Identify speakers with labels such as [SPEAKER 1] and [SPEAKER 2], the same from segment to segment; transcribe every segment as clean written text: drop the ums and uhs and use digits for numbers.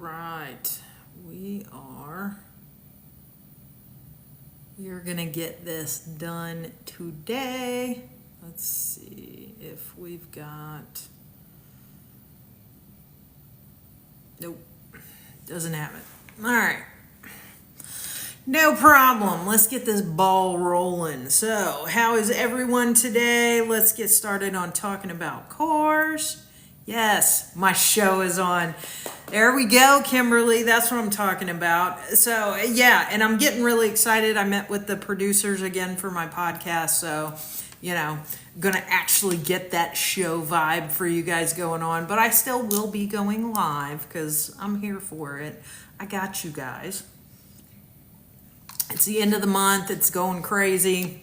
[SPEAKER 1] right. We are gonna get this done today. Let's see if we've got. Nope, doesn't have it. All right. No problem. Let's get this ball rolling. So, how is everyone today? Let's get started on talking about cars. Yes, my show is on. There we go, Kimberly. That's what I'm talking about. So, yeah, and I'm getting really excited. I met with the producers again for my podcast. So, going to actually get that show vibe for you guys going on. But I still will be going live because I'm here for it. I got you guys. It's the end of the month. It's going crazy.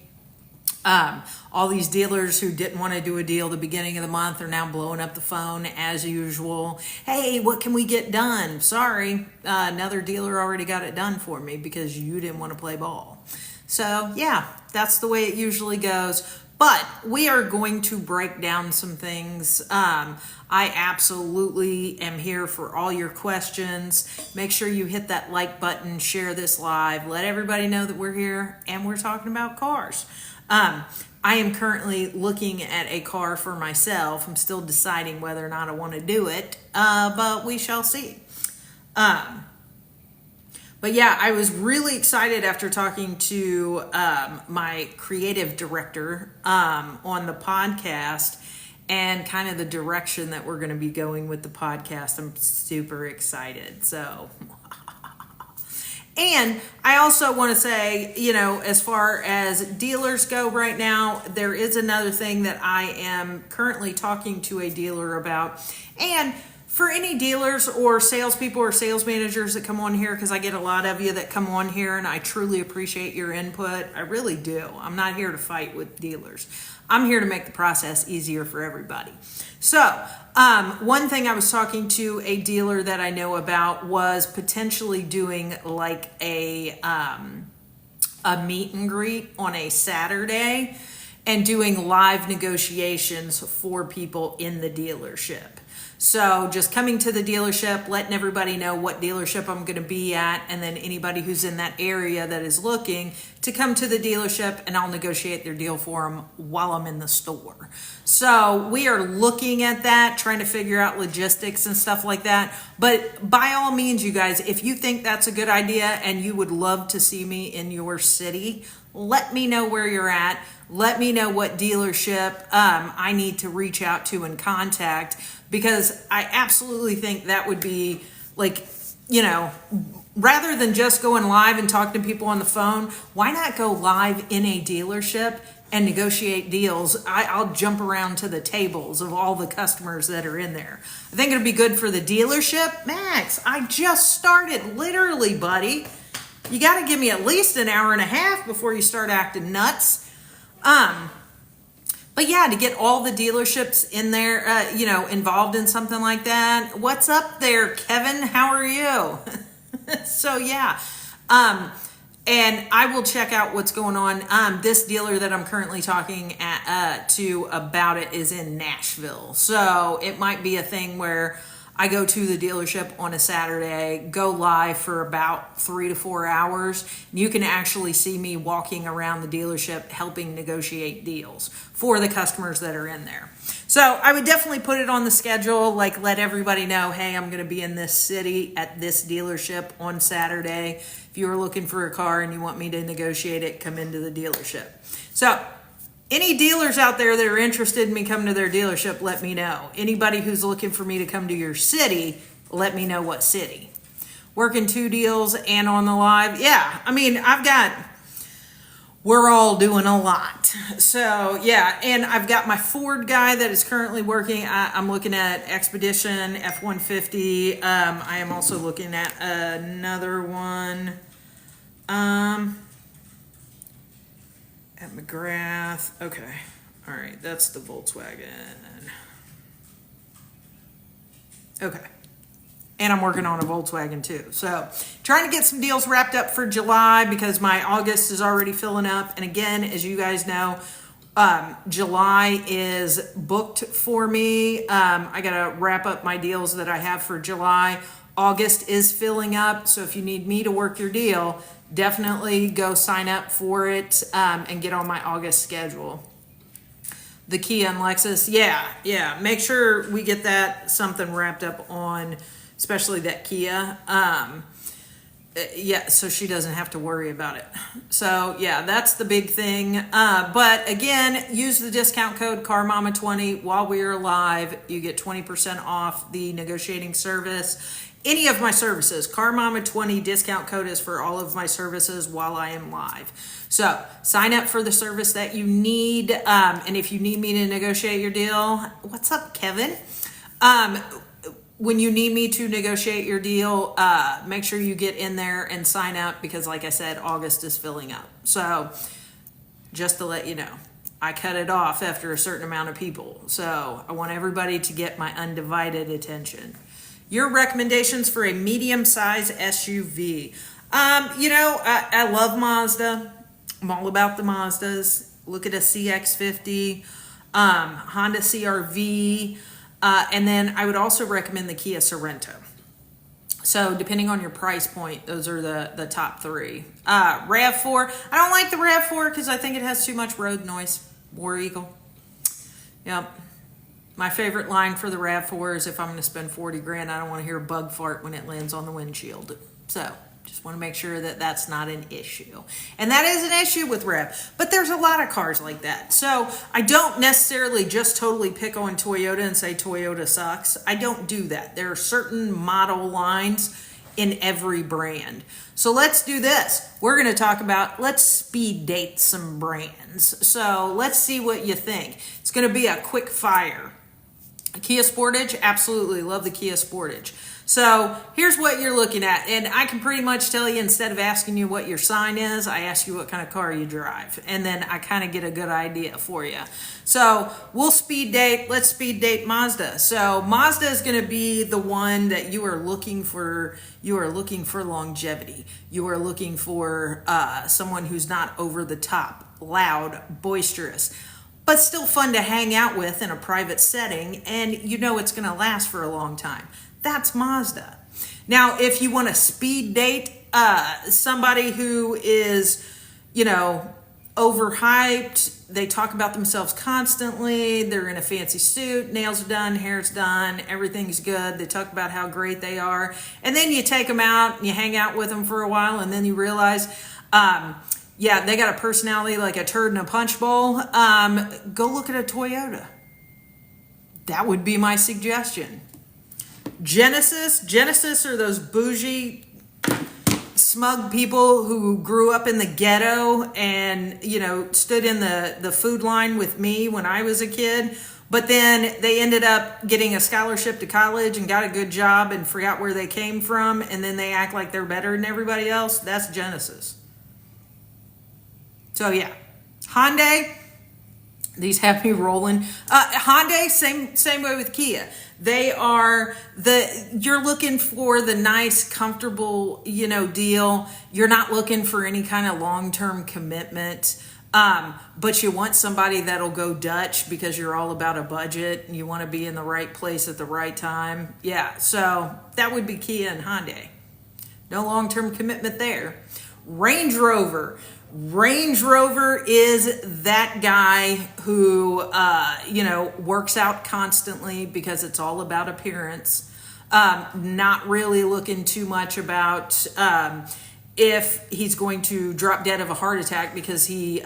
[SPEAKER 1] All these dealers who didn't want to do a deal the beginning of the month are now blowing up the phone as usual. Hey, what can we get done? Sorry, another dealer already got it done for me because you didn't want to play ball. So yeah, that's the way it usually goes. But we are going to break down some things. I absolutely am here for all your questions. Make sure you hit that like button, share this live, let everybody know that we're here and we're talking about cars. I am currently looking at a car for myself. I'm still deciding whether or not I want to do it, but we shall see. But yeah, I was really excited after talking to my creative director on the podcast and kind of the direction that we're going to be going with the podcast. I'm super excited. So, and I also want to say, as far as dealers go right now, there is another thing that I am currently talking to a dealer about. And for any dealers or salespeople or sales managers that come on here, because I get a lot of you that come on here and I truly appreciate your input. I really do. I'm not here to fight with dealers. I'm here to make the process easier for everybody. So, one thing I was talking to a dealer that I know about was potentially doing like a meet and greet on a Saturday and doing live negotiations for people in the dealership. So just coming to the dealership, letting everybody know what dealership I'm going to be at, and then anybody who's in that area that is looking to come to the dealership, and I'll negotiate their deal for them while I'm in the store. So we are looking at that, trying to figure out logistics and stuff like that. But by all means, you guys, if you think that's a good idea and you would love to see me in your city, let me know where you're at. Let me know what dealership I need to reach out to and contact, because I absolutely think that would be like, rather than just going live and talking to people on the phone, why not go live in a dealership and negotiate deals? I'll jump around to the tables of all the customers that are in there. I think it'll be good for the dealership. Max, I just started, literally, buddy. You got to give me at least an hour and a half before you start acting nuts. But yeah, to get all the dealerships in there, involved in something like that. What's up there, Kevin? How are you? So yeah, and I will check out what's going on. This dealer that I'm currently talking to about it is in Nashville. So it might be a thing where I go to the dealership on a Saturday, go live for about 3 to 4 hours. You can actually see me walking around the dealership helping negotiate deals for the customers that are in there. So I would definitely put it on the schedule, like let everybody know, hey, I'm going to be in this city at this dealership on Saturday. If you are looking for a car and you want me to negotiate it, come into the dealership. So any dealers out there that are interested in me coming to their dealership, let me know. Anybody who's looking for me to come to your city, let me know what city. Working 2 deals and on the live. Yeah, I mean, we're all doing a lot. So yeah, and I've got my Ford guy that is currently working. I'm looking at Expedition, F-150. I am also looking at another one. At McGrath. Okay. All right. That's the Volkswagen. Okay. And I'm working on a Volkswagen too. So trying to get some deals wrapped up for July because my August is already filling up. And again, as you guys know, July is booked for me. I got to wrap up my deals that I have for July. August is filling up, so if you need me to work your deal, definitely go sign up for it and get on my August schedule. The Kia and Lexus, yeah. Make sure we get that something wrapped up on, especially that Kia. Yeah, so she doesn't have to worry about it. So yeah, that's the big thing. But again, use the discount code CarMama20 while we are live. You get 20% off the negotiating service. Any of my services, CarMama20 discount code is for all of my services while I am live. So sign up for the service that you need. And if you need me to negotiate your deal, what's up, Kevin? When you need me to negotiate your deal, make sure you get in there and sign up because like I said, August is filling up. So just to let you know, I cut it off after a certain amount of people. So I want everybody to get my undivided attention. Your recommendations for a medium-size SUV. I love Mazda. I'm all about the Mazdas. Look at a CX-50, Honda CR-V, and then I would also recommend the Kia Sorento. So depending on your price point, those are the top three. RAV4, I don't like the RAV4 because I think it has too much road noise. War Eagle. Yep. My favorite line for the RAV4 is if I'm going to spend 40 grand, I don't want to hear a bug fart when it lands on the windshield. So just want to make sure that that's not an issue. And that is an issue with RAV, but there's a lot of cars like that. So I don't necessarily just totally pick on Toyota and say Toyota sucks. I don't do that. There are certain model lines in every brand. So let's do this. We're going to talk about, let's speed date some brands. So let's see what you think. It's going to be a quick fire. Kia Sportage, absolutely love the Kia Sportage. So here's what you're looking at, and I can pretty much tell you, instead of asking you what your sign is, I ask you what kind of car you drive, and then I kind of get a good idea for you. So let's speed date Mazda. So Mazda is going to be the one that you are looking for. You are looking for longevity. You are looking for someone who's not over the top, loud, boisterous, but still fun to hang out with in a private setting, and you know it's going to last for a long time. That's Mazda. Now, if you want to speed date somebody who is, overhyped, they talk about themselves constantly, they're in a fancy suit, nails are done, hair's done, everything's good, they talk about how great they are, and then you take them out and you hang out with them for a while, and then you realize, they got a personality like a turd in a punch bowl. Go look at a Toyota. That would be my suggestion. Genesis are those bougie, smug people who grew up in the ghetto and, stood in the food line with me when I was a kid. But then they ended up getting a scholarship to college and got a good job and forgot where they came from. And then they act like they're better than everybody else. That's Genesis. So yeah, Hyundai, these have me rolling. Hyundai, same way with Kia. They are you're looking for the nice, comfortable, deal. You're not looking for any kind of long-term commitment. But you want somebody that'll go Dutch because you're all about a budget and you want to be in the right place at the right time. Yeah, so that would be Kia and Hyundai. No long-term commitment there. Range Rover. Range Rover is that guy who, works out constantly because it's all about appearance. Not really looking too much about if he's going to drop dead of a heart attack because he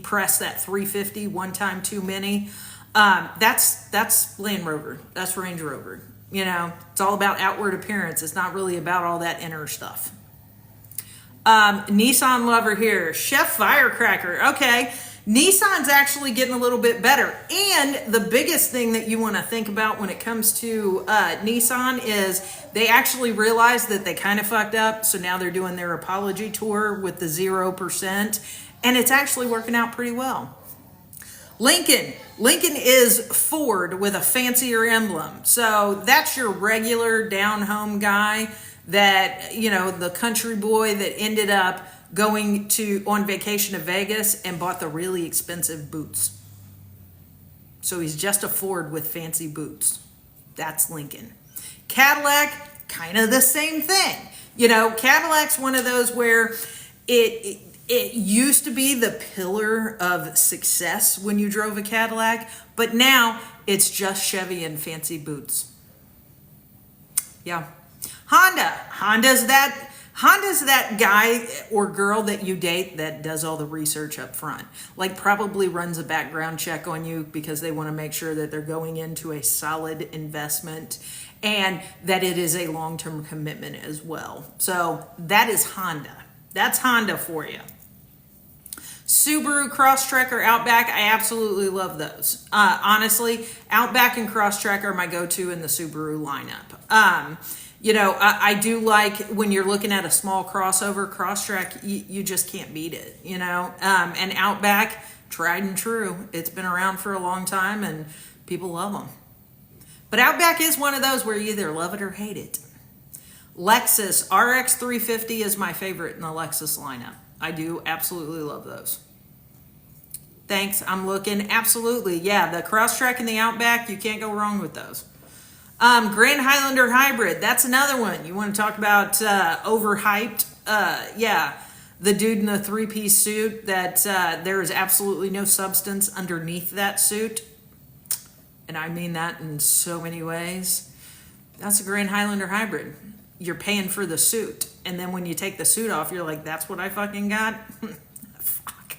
[SPEAKER 1] pressed that 350 one time too many. That's Land Rover. That's Range Rover. It's all about outward appearance. It's not really about all that inner stuff. Nissan lover here. Chef Firecracker. Okay. Nissan's actually getting a little bit better. And the biggest thing that you want to think about when it comes to Nissan is they actually realized that they kind of fucked up. So now they're doing their apology tour with the 0%. And it's actually working out pretty well. Lincoln is Ford with a fancier emblem. So that's your regular down-home guy that, the country boy that ended up going on vacation to Vegas and bought the really expensive boots. So he's just a Ford with fancy boots. That's Lincoln. Cadillac, kind of the same thing. You know, Cadillac's one of those where it used to be the pillar of success when you drove a Cadillac, but now it's just Chevy and fancy boots. Yeah. Honda's that guy or girl that you date that does all the research up front. Like probably runs a background check on you because they want to make sure that they're going into a solid investment and that it is a long-term commitment as well. So that is Honda. That's Honda for you. Subaru, Crosstrek, or Outback, I absolutely love those. Honestly, Outback and Crosstrek are my go-to in the Subaru lineup. You know, I do like when you're looking at a small crossover, Crosstrek, you just can't beat it, you know. And Outback, tried and true. It's been around for a long time and people love them. But Outback is one of those where you either love it or hate it. Lexus RX 350 is my favorite in the Lexus lineup. I do absolutely love those. Thanks, I'm looking. Absolutely, yeah, the Crosstrek and the Outback, you can't go wrong with those. Grand Highlander Hybrid, that's another one. You want to talk about overhyped? Yeah, the dude in the three-piece suit that there is absolutely no substance underneath that suit. And I mean that in so many ways. That's a Grand Highlander Hybrid. You're paying for the suit. And then when you take the suit off, you're like, that's what I fucking got? Fuck.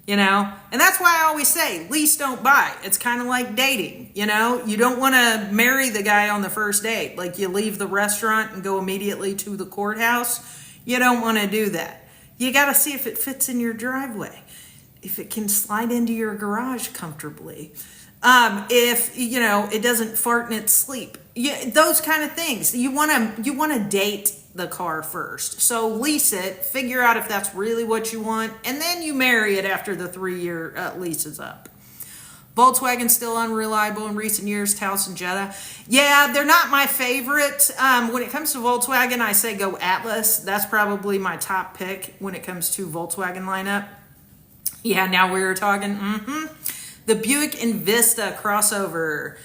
[SPEAKER 1] You know? And that's why I always say, lease, don't buy. It's kind of like dating, you know? You don't want to marry the guy on the first date. Like you leave the restaurant and go immediately to the courthouse. You don't want to do that. You got to see if it fits in your driveway. If it can slide into your garage comfortably. If, you know, it doesn't fart in its sleep. Yeah, those kind of things. You want to date the car first. So lease it, figure out if that's really what you want, and then you marry it after the 3-year lease is up. Volkswagen's still unreliable in recent years, Taos and Jetta. Yeah, they're not my favorite. When it comes to Volkswagen, I say go Atlas. That's probably my top pick when it comes to Volkswagen lineup. Yeah, now we're talking. The Buick Envista crossover.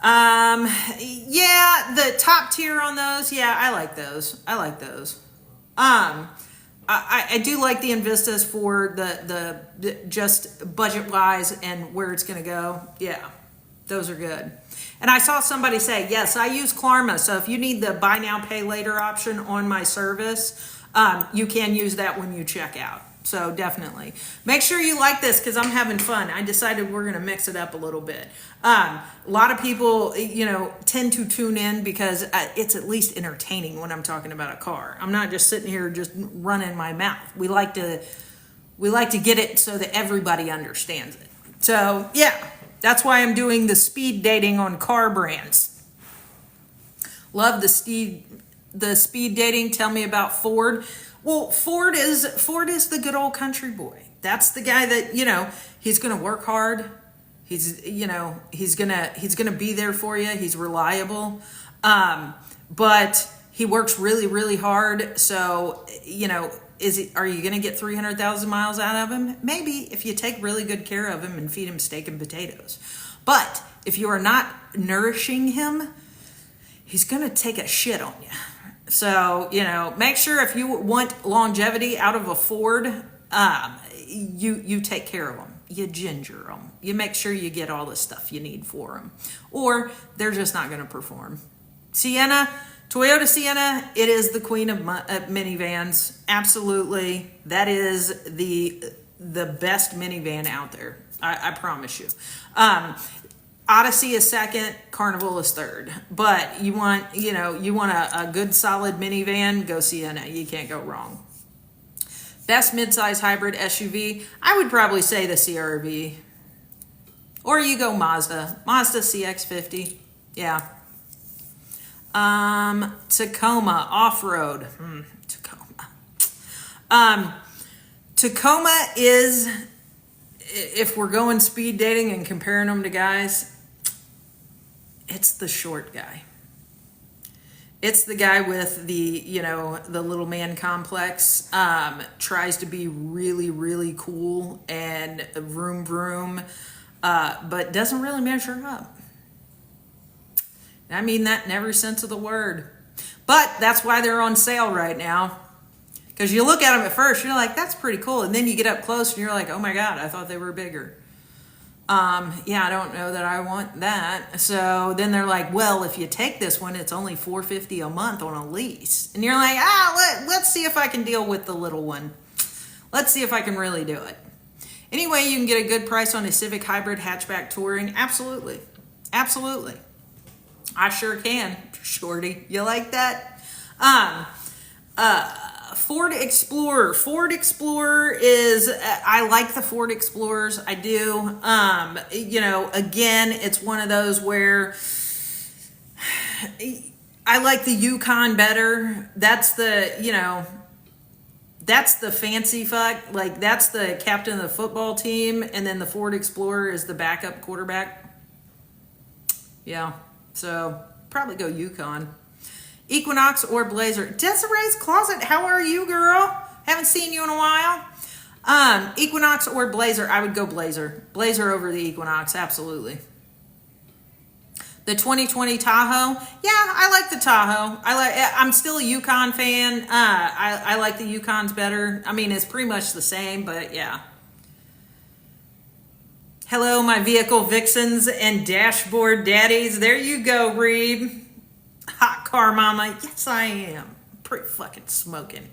[SPEAKER 1] Yeah, the top tier on those. Yeah, I like those. I do like the Envistas for the just budget wise and where it's going to go. Yeah, those are good. And I saw somebody say, yes, I use Klarma. So if you need the buy now, pay later option on my service, you can use that when you check out. So definitely make sure you like this because I'm having fun. I decided we're going to mix it up a little bit. A lot of people, you know, tend to tune in because it's at least entertaining when I'm talking about a car. I'm not just sitting here just running my mouth. We like to get it so that everybody understands it. So yeah, that's why I'm doing the speed dating on car brands. Love the speed dating. Tell me about Ford. Well, Ford is the good old country boy. That's the guy that, you know, he's going to work hard. He's going to be there for you. He's reliable. But he works really, really hard. So, you know, are you going to get 300,000 miles out of him? Maybe if you take really good care of him and feed him steak and potatoes. But if you are not nourishing him, he's going to take a shit on you. So, you know, make sure if you want longevity out of a Ford, you take care of them. You ginger them. You make sure you get all the stuff you need for them. Or they're just not going to perform. Sienna, Toyota Sienna, it is the queen of minivans. Absolutely. That is the best minivan out there. I promise you. Odyssey is second, Carnival is third. But you want a good solid minivan, go Sienna. You can't go wrong. Best midsize hybrid SUV, I would probably say the CR-V. Or you go Mazda CX-50. Yeah. Tacoma off-road. Tacoma is, if we're going speed dating and comparing them to guys, it's the short guy. It's the guy with the little man complex, tries to be really, really cool and vroom vroom, but doesn't really measure up. I mean that in every sense of the word. But that's why they're on sale right now. Because you look at them at first, you're like, that's pretty cool. And then you get up close and you're like, oh my God, I thought they were bigger. Yeah, I don't know that I want that. So then they're like, well, if you take this one, it's only $450 a month on a lease. And you're like, let's see if I can deal with the little one. Let's see if I can really do it. Anyway, you can get a good price on a Civic Hybrid hatchback touring. Absolutely. Absolutely. I sure can. Shorty, you like that? Ford Explorer. Ford Explorer is, I like the Ford Explorers. I do. Again, it's one of those where I like the Yukon better. That's the fancy fuck. Like, that's the captain of the football team. And then the Ford Explorer is the backup quarterback. Yeah. So probably go Yukon. Equinox or Blazer. Desiree's Closet, how are you, girl? Haven't seen you in a while. Equinox or Blazer. I would go Blazer. Blazer over the Equinox, absolutely. The 2020 Tahoe. Yeah, I like the Tahoe. I'm still a Yukon fan. I like the Yukons better. I mean, it's pretty much the same, but yeah. Hello, my vehicle vixens and dashboard daddies. There you go, Reeb. Hot car mama. Yes, I am. Pretty fucking smoking.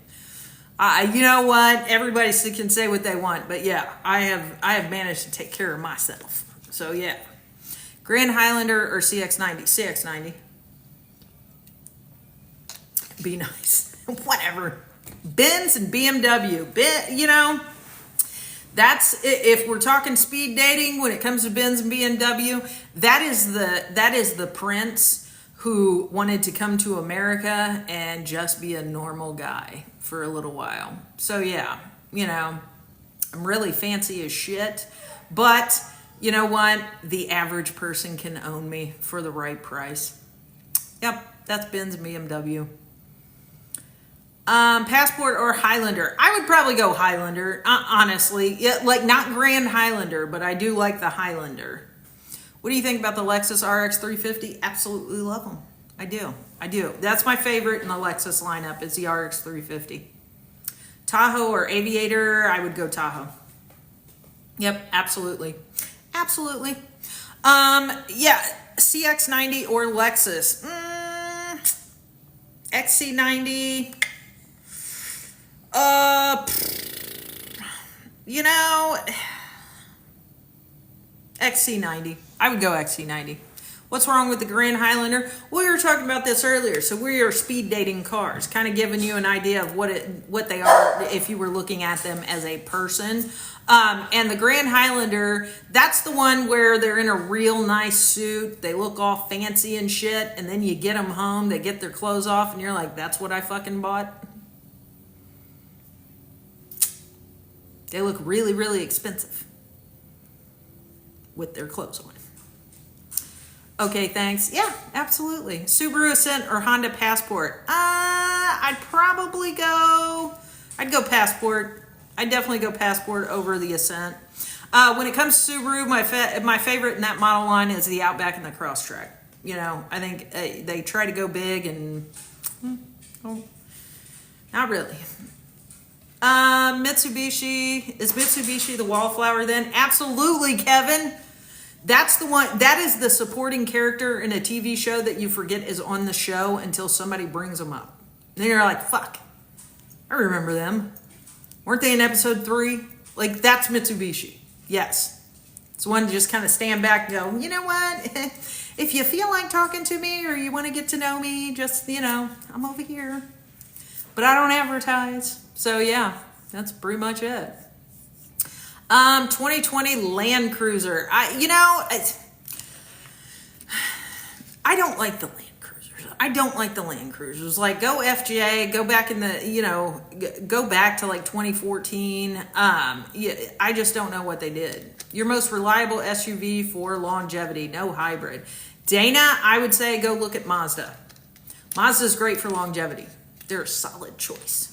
[SPEAKER 1] You know what? Everybody can say what they want, but yeah, I have managed to take care of myself. So yeah. Grand Highlander or CX-90? CX-90. Be nice. Whatever. Benz and BMW. That's, if we're talking speed dating when it comes to Benz and BMW, that is the prince who wanted to come to America and just be a normal guy for a little while. So yeah, I'm really fancy as shit, but you know what? The average person can own me for the right price. Yep, that's Benz and BMW. Passport or Highlander? I would probably go Highlander, honestly. Yeah, like not Grand Highlander, but I do like the Highlander. What do you think about the Lexus RX 350? Absolutely love them. I do. That's my favorite in the Lexus lineup is the RX 350. Tahoe or Aviator? I would go Tahoe. Yep, absolutely. Absolutely. Yeah, CX-90 or Lexus. XC90. XC90. I would go XC90. What's wrong with the Grand Highlander? We were talking about this earlier. So we are speed dating cars, kind of giving you an idea of what they are if you were looking at them as a person. And the Grand Highlander, that's the one where they're in a real nice suit. They look all fancy and shit. And then you get them home, they get their clothes off, and you're like, that's what I fucking bought? They look really, really expensive with their clothes on. Okay, thanks. Yeah, absolutely. Subaru Ascent or Honda Passport? I'd go Passport. I'd definitely go Passport over the Ascent. When it comes to Subaru, my favorite in that model line is the Outback and the Crosstrek. I think they try to go big and not really. Mitsubishi. Is Mitsubishi the wallflower then? Absolutely, Kevin. That's the one. That is the supporting character in a TV show that you forget is on the show until somebody brings them up. And then you're like, fuck, I remember them. Weren't they in episode 3? Like, that's Mitsubishi. Yes. It's one to just kind of stand back and go, you know what? If you feel like talking to me or you want to get to know me, just, I'm over here. But I don't advertise. So, yeah, that's pretty much it. 2020 Land Cruiser. I don't like the Land Cruisers. Like, go FJ, go back go back to like 2014. I just don't know what they did. Your most reliable SUV for longevity, no hybrid. Dana, I would say go look at Mazda. Mazda's great for longevity. They're a solid choice.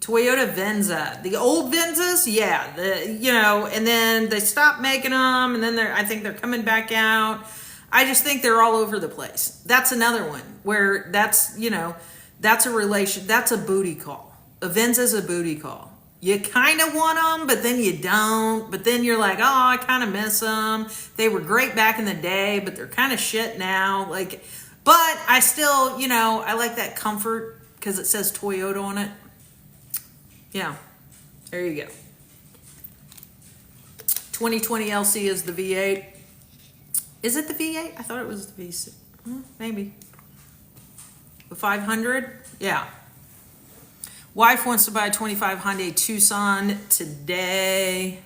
[SPEAKER 1] Toyota Venza, the old Venzas, yeah, and then they stopped making them, and then I think they're coming back out. I just think they're all over the place. That's another one where that's, that's a booty call. Avenza's a booty call. You kind of want them, but then you don't. But then you're like, oh, I kind of miss them. They were great back in the day, but they're kind of shit now. But I still, I like that comfort because it says Toyota on it. Yeah, there you go. 2020 LC is the V8. Is it the V8? I thought it was the V6. Maybe. The 500? Yeah. Wife wants to buy a 25 Hyundai Tucson today.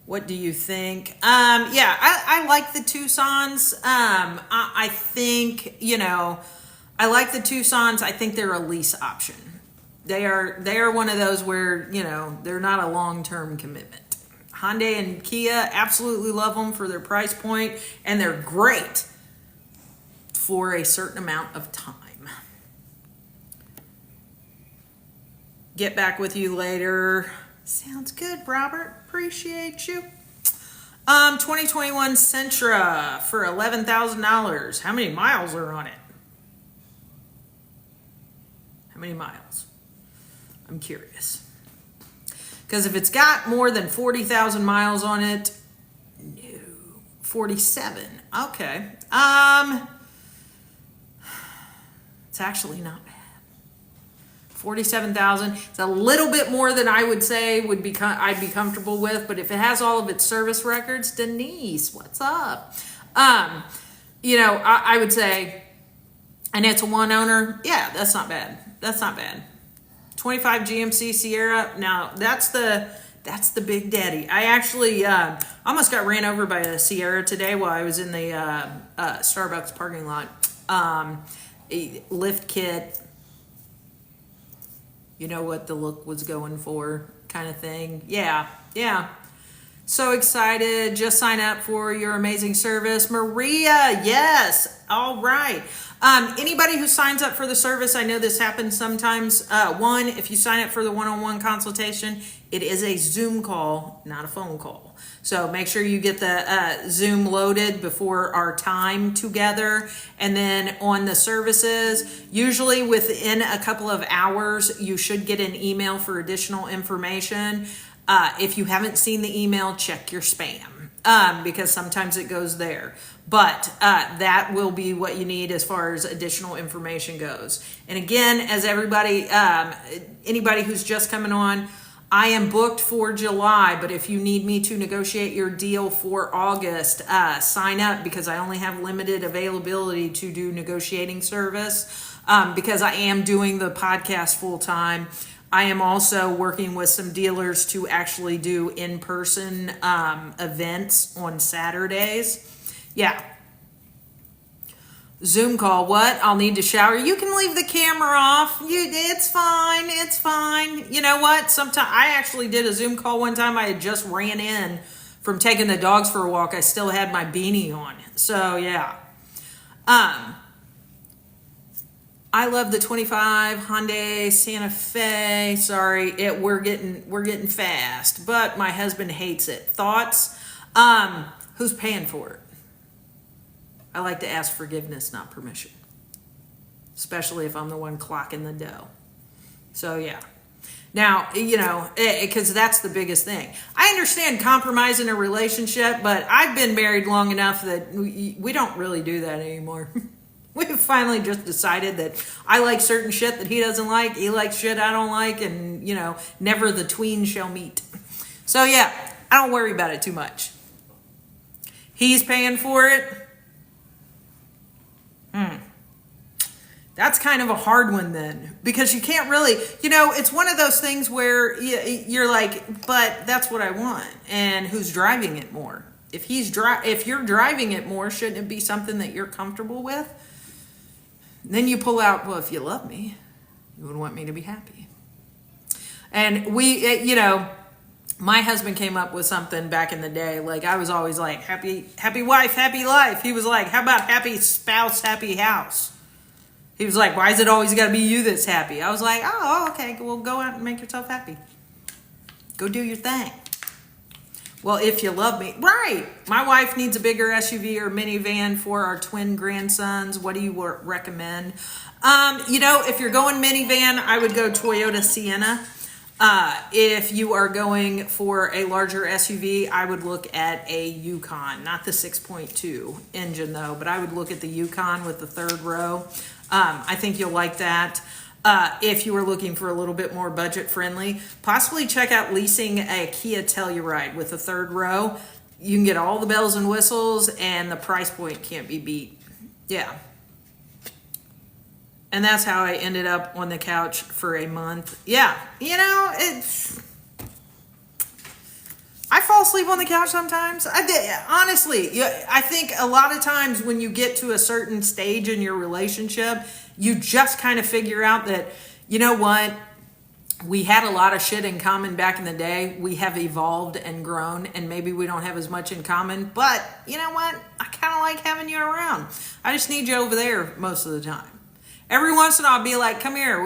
[SPEAKER 1] What do you think? Yeah, I like the Tucsons. I think, I like the Tucsons. I think they're a lease option. They are one of those where, they're not a long-term commitment. Hyundai and Kia, absolutely love them for their price point, and they're great for a certain amount of time. Get back with you later. Sounds good, Robert. Appreciate you. 2021 Sentra for $11,000. How many miles are on it? How many miles? I'm curious. Because if it's got more than 40,000 miles on it, no, 47. Okay. It's actually not bad. 47,000. It's a little bit more than I would say I'd be comfortable with, but if it has all of its service records, Denise, what's up? I would say, and it's a one owner. Yeah, that's not bad. That's not bad. 25 GMC Sierra. Now that's the big daddy. I actually almost got ran over by a Sierra today while I was in the Starbucks parking lot. A lift kit. You know what the look was going for, kind of thing. Yeah. So excited. Just sign up for your amazing service. Maria, yes. All right. Anybody who signs up for the service, I know this happens sometimes. One, if you sign up for the one-on-one consultation, it is a Zoom call, not a phone call. So make sure you get the Zoom loaded before our time together. And then on the services, usually within a couple of hours, you should get an email for additional information. If you haven't seen the email, check your spam because sometimes it goes there. But that will be what you need as far as additional information goes. And again, as everybody, anybody who's just coming on, I am booked for July, but if you need me to negotiate your deal for August, sign up because I only have limited availability to do negotiating service because I am doing the podcast full time. I am also working with some dealers to actually do in-person events on Saturdays. Yeah. Zoom call. What? I'll need to shower. You can leave the camera off. It's fine. It's fine. You know what? Sometimes I actually did a Zoom call one time. I had just ran in from taking the dogs for a walk. I still had my beanie on. So yeah. I love the 25 Hyundai Santa Fe. Sorry, we're getting fast, but my husband hates it. Thoughts? Who's paying for it? I like to ask forgiveness, not permission, especially if I'm the one clocking the dough. So yeah. Now, because that's the biggest thing. I understand compromise in a relationship, but I've been married long enough that we don't really do that anymore. We've finally just decided that I like certain shit that he doesn't like, he likes shit I don't like, and, never the tween shall meet. So yeah, I don't worry about it too much. He's paying for it. That's kind of a hard one then, because you can't really, it's one of those things where you're like, but that's what I want. And who's driving it more? If you're driving it more, shouldn't it be something that you're comfortable with? And then you pull out, well, if you love me, you would want me to be happy. And my husband came up with something back in the day. Like I was always like, happy wife, happy life. He was like, how about happy spouse, happy house? He was like, why is it always got to be you that's happy? I was like, oh, okay, well, go out and make yourself happy. Go do your thing. Well, if you love me, right. My wife needs a bigger SUV or minivan for our twin grandsons. What do you recommend? If you're going minivan, I would go Toyota Sienna. If you are going for a larger SUV, I would look at a Yukon, not the 6.2 engine though, but I would look at the Yukon with the third row. I think you'll like that. If you were looking for a little bit more budget friendly, possibly check out leasing a Kia Telluride with the third row. You can get all the bells and whistles and the price point can't be beat. Yeah. And that's how I ended up on the couch for a month. Yeah. I fall asleep on the couch sometimes. Honestly, I think a lot of times when you get to a certain stage in your relationship, you just kind of figure out that, you know what, we had a lot of shit in common back in the day. We have evolved and grown, and maybe we don't have as much in common, but you know what? I kind of like having you around. I just need you over there most of the time. Every once in a while, I'll be like, come here,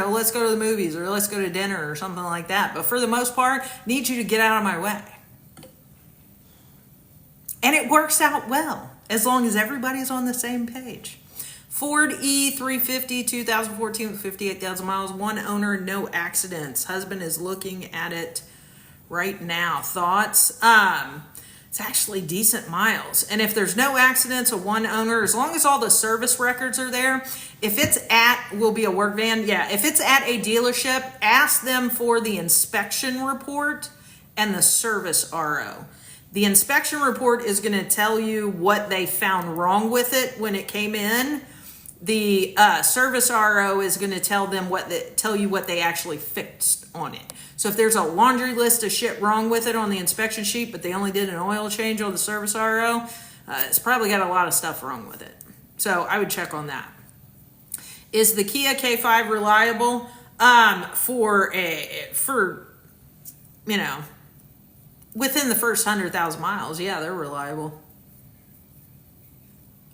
[SPEAKER 1] let's go to the movies or let's go to dinner or something like that. But for the most part, I need you to get out of my way. And it works out well, as long as everybody's on the same page. Ford E350, 2014 with 58,000 miles, one owner, no accidents. Husband is looking at it right now. Thoughts? It's actually decent miles. And if there's no accidents, a one owner, as long as all the service records are there, if it's will be a work van. Yeah, if it's at a dealership, ask them for the inspection report and the service RO. The inspection report is going to tell you what they found wrong with it when it came in. The service RO is going to tell you what they actually fixed on it. So if there's a laundry list of shit wrong with it on the inspection sheet, but they only did an oil change on the service RO, it's probably got a lot of stuff wrong with it. So I would check on that. Is the Kia K5 reliable? Within the first 100,000 miles, yeah, they're reliable.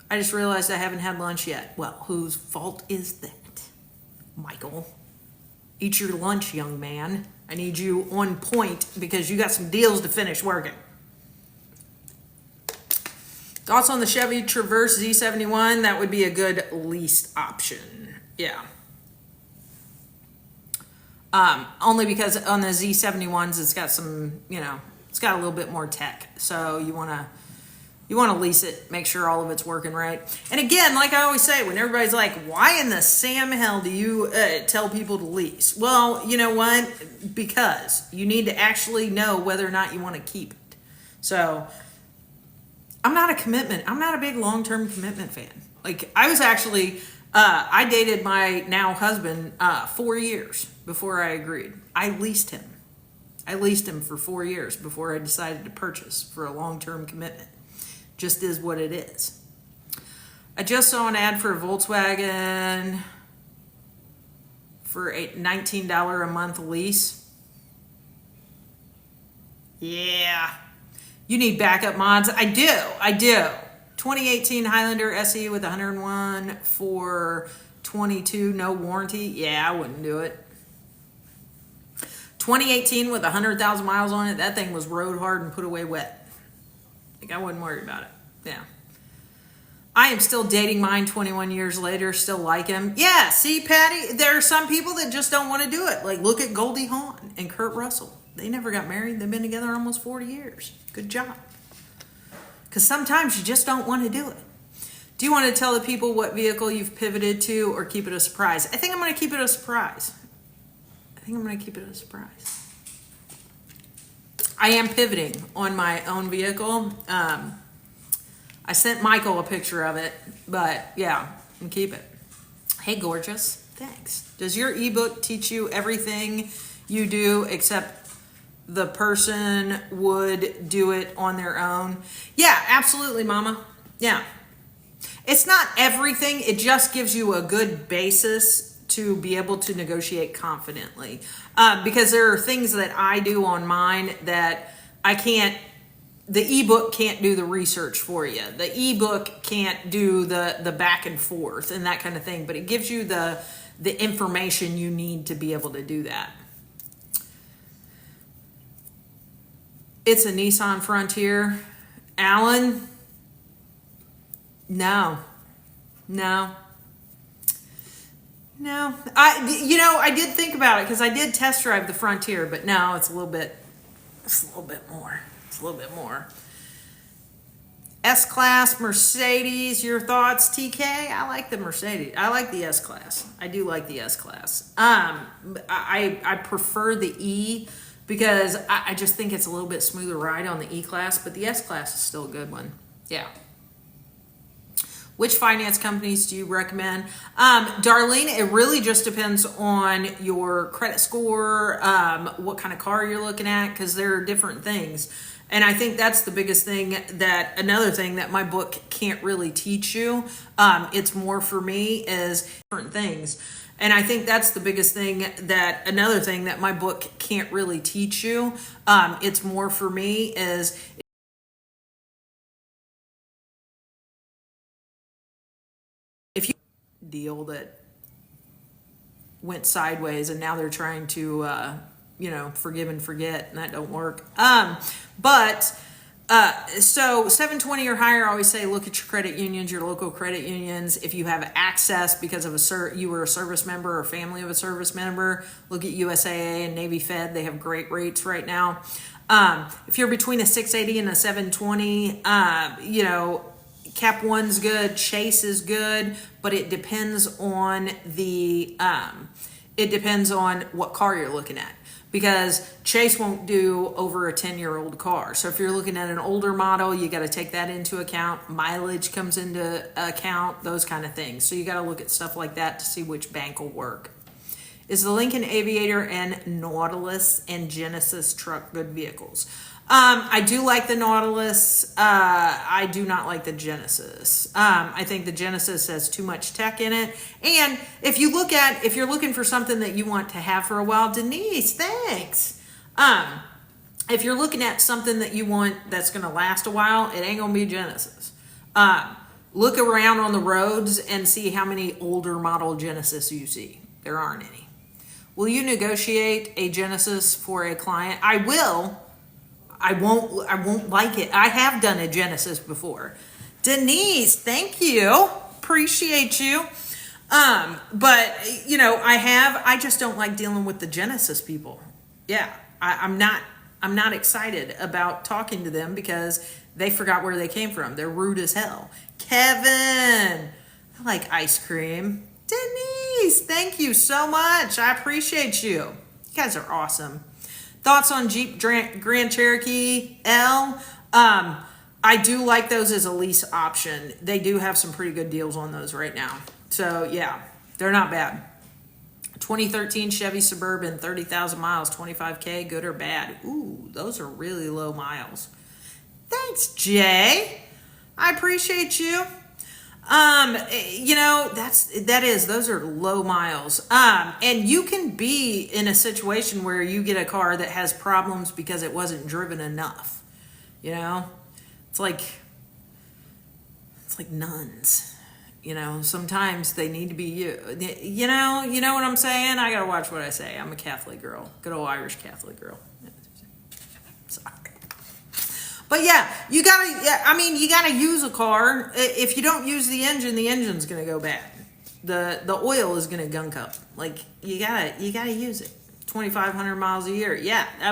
[SPEAKER 1] I just realized I haven't had lunch yet. Well, whose fault is that? Michael. Eat your lunch, young man. I need you on point because you got some deals to finish working. Thoughts on the Chevy Traverse Z71? That would be a good leased option. Yeah. Only because on the Z71s, it's got some, it's got a little bit more tech. So you want to lease it, make sure all of it's working right. And again, like I always say, when everybody's like, why in the Sam hell do you tell people to lease? Well, you know what? Because you need to actually know whether or not you want to keep it. So I'm not a big long-term commitment fan. Like I was actually, I dated my now husband 4 years before I agreed. I leased him for 4 years before I decided to purchase for a long-term commitment. Just is what it is. I just saw an ad for a Volkswagen for a $19 a month lease. Yeah. You need backup mods. I do. 2018 Highlander SE with 101 for 22, no warranty. Yeah, I wouldn't do it. 2018 with 100,000 miles on it. That thing was road hard and put away wet. I wouldn't worry about it. Yeah. I am still dating mine 21 years later, still like him. Yeah, see, Patty, there are some people that just don't want to do it. Like, look at Goldie Hawn and Kurt Russell. They never got married. They've been together almost 40 years. Good job. Because sometimes you just don't want to do it. Do you want to tell the people what vehicle you've pivoted to or keep it a surprise? I think I'm going to keep it a surprise. I am pivoting on my own vehicle. I sent Michael a picture of it, but yeah, I'm gonna keep it. Hey, gorgeous. Thanks. Does your ebook teach you everything you do except the person would do it on their own? Yeah, absolutely, Mama. Yeah. It's not everything. It just gives you a good basis to be able to negotiate confidently. Because there are things that I do on mine that I can't, the ebook can't do the research for you. The ebook can't do the back and forth and that kind of thing, but it gives you the information you need to be able to do that. It's a Nissan Frontier. Alan, no. No. No. I did think about it because I did test drive the Frontier, but no, it's a little bit more. It's a little bit more. S-Class, Mercedes, your thoughts, TK? I like the Mercedes. I like the S-Class. I do like the S-Class. I prefer the E because I just think it's a little bit smoother ride on the E-Class, but the S-Class is still a good one. Yeah. Which finance companies do you recommend? Darlene, it really just depends on your credit score, what kind of car you're looking at, because there are different things. And I think that's the biggest thing another thing that my book can't really teach you. It's more for me is different things. And I think that's the biggest thing another thing that my book can't really teach you. It's more for me is if you deal that went sideways and now they're trying to forgive and forget, and that don't work. So 720 or higher, I always say look at your credit unions, your local credit unions. If you have access because of you were a service member or family of a service member, look at USAA and Navy Fed. They have great rates right now. If you're between a 680 and a 720, Cap One's good, Chase is good, but it depends on what car you're looking at. Because Chase won't do over a 10-year-old car. So if you're looking at an older model, you got to take that into account. Mileage comes into account, those kind of things. So you got to look at stuff like that to see which bank will work. Is the Lincoln Aviator and Nautilus and Genesis truck good vehicles? I do like the Nautilus. I do not like the Genesis. I think the Genesis has too much tech in it. And if you're looking for something that you want to have for a while, Denise, thanks. If you're looking at something that you want that's going to last a while, it ain't going to be Genesis. Look around on the roads and see how many older model Genesis you see. There aren't any. Will you negotiate a Genesis for a client? I will. I won't like it. I have done a Genesis before. Denise, thank you. Appreciate you. I just don't like dealing with the Genesis people. Yeah. I'm not excited about talking to them because they forgot where they came from. They're rude as hell. Kevin, I like ice cream. Denise, thank you so much. I appreciate you. You guys are awesome. Thoughts on Jeep Grand Cherokee L? I do like those as a lease option. They do have some pretty good deals on those right now. So yeah, they're not bad. 2013 Chevy Suburban, 30,000 miles, 25K, good or bad? Ooh, those are really low miles. Thanks, Jay. I appreciate you. Those are low miles. And you can be in a situation where you get a car that has problems because it wasn't driven enough. It's like nuns. Sometimes they need to be you know what I'm saying? I gotta watch what I say. I'm a Catholic girl, good old Irish Catholic girl. Sorry. But you gotta use a car. If you don't use the engine's gonna go bad. The oil is gonna gunk up. Like you gotta use it. 2,500 miles a year. Yeah, I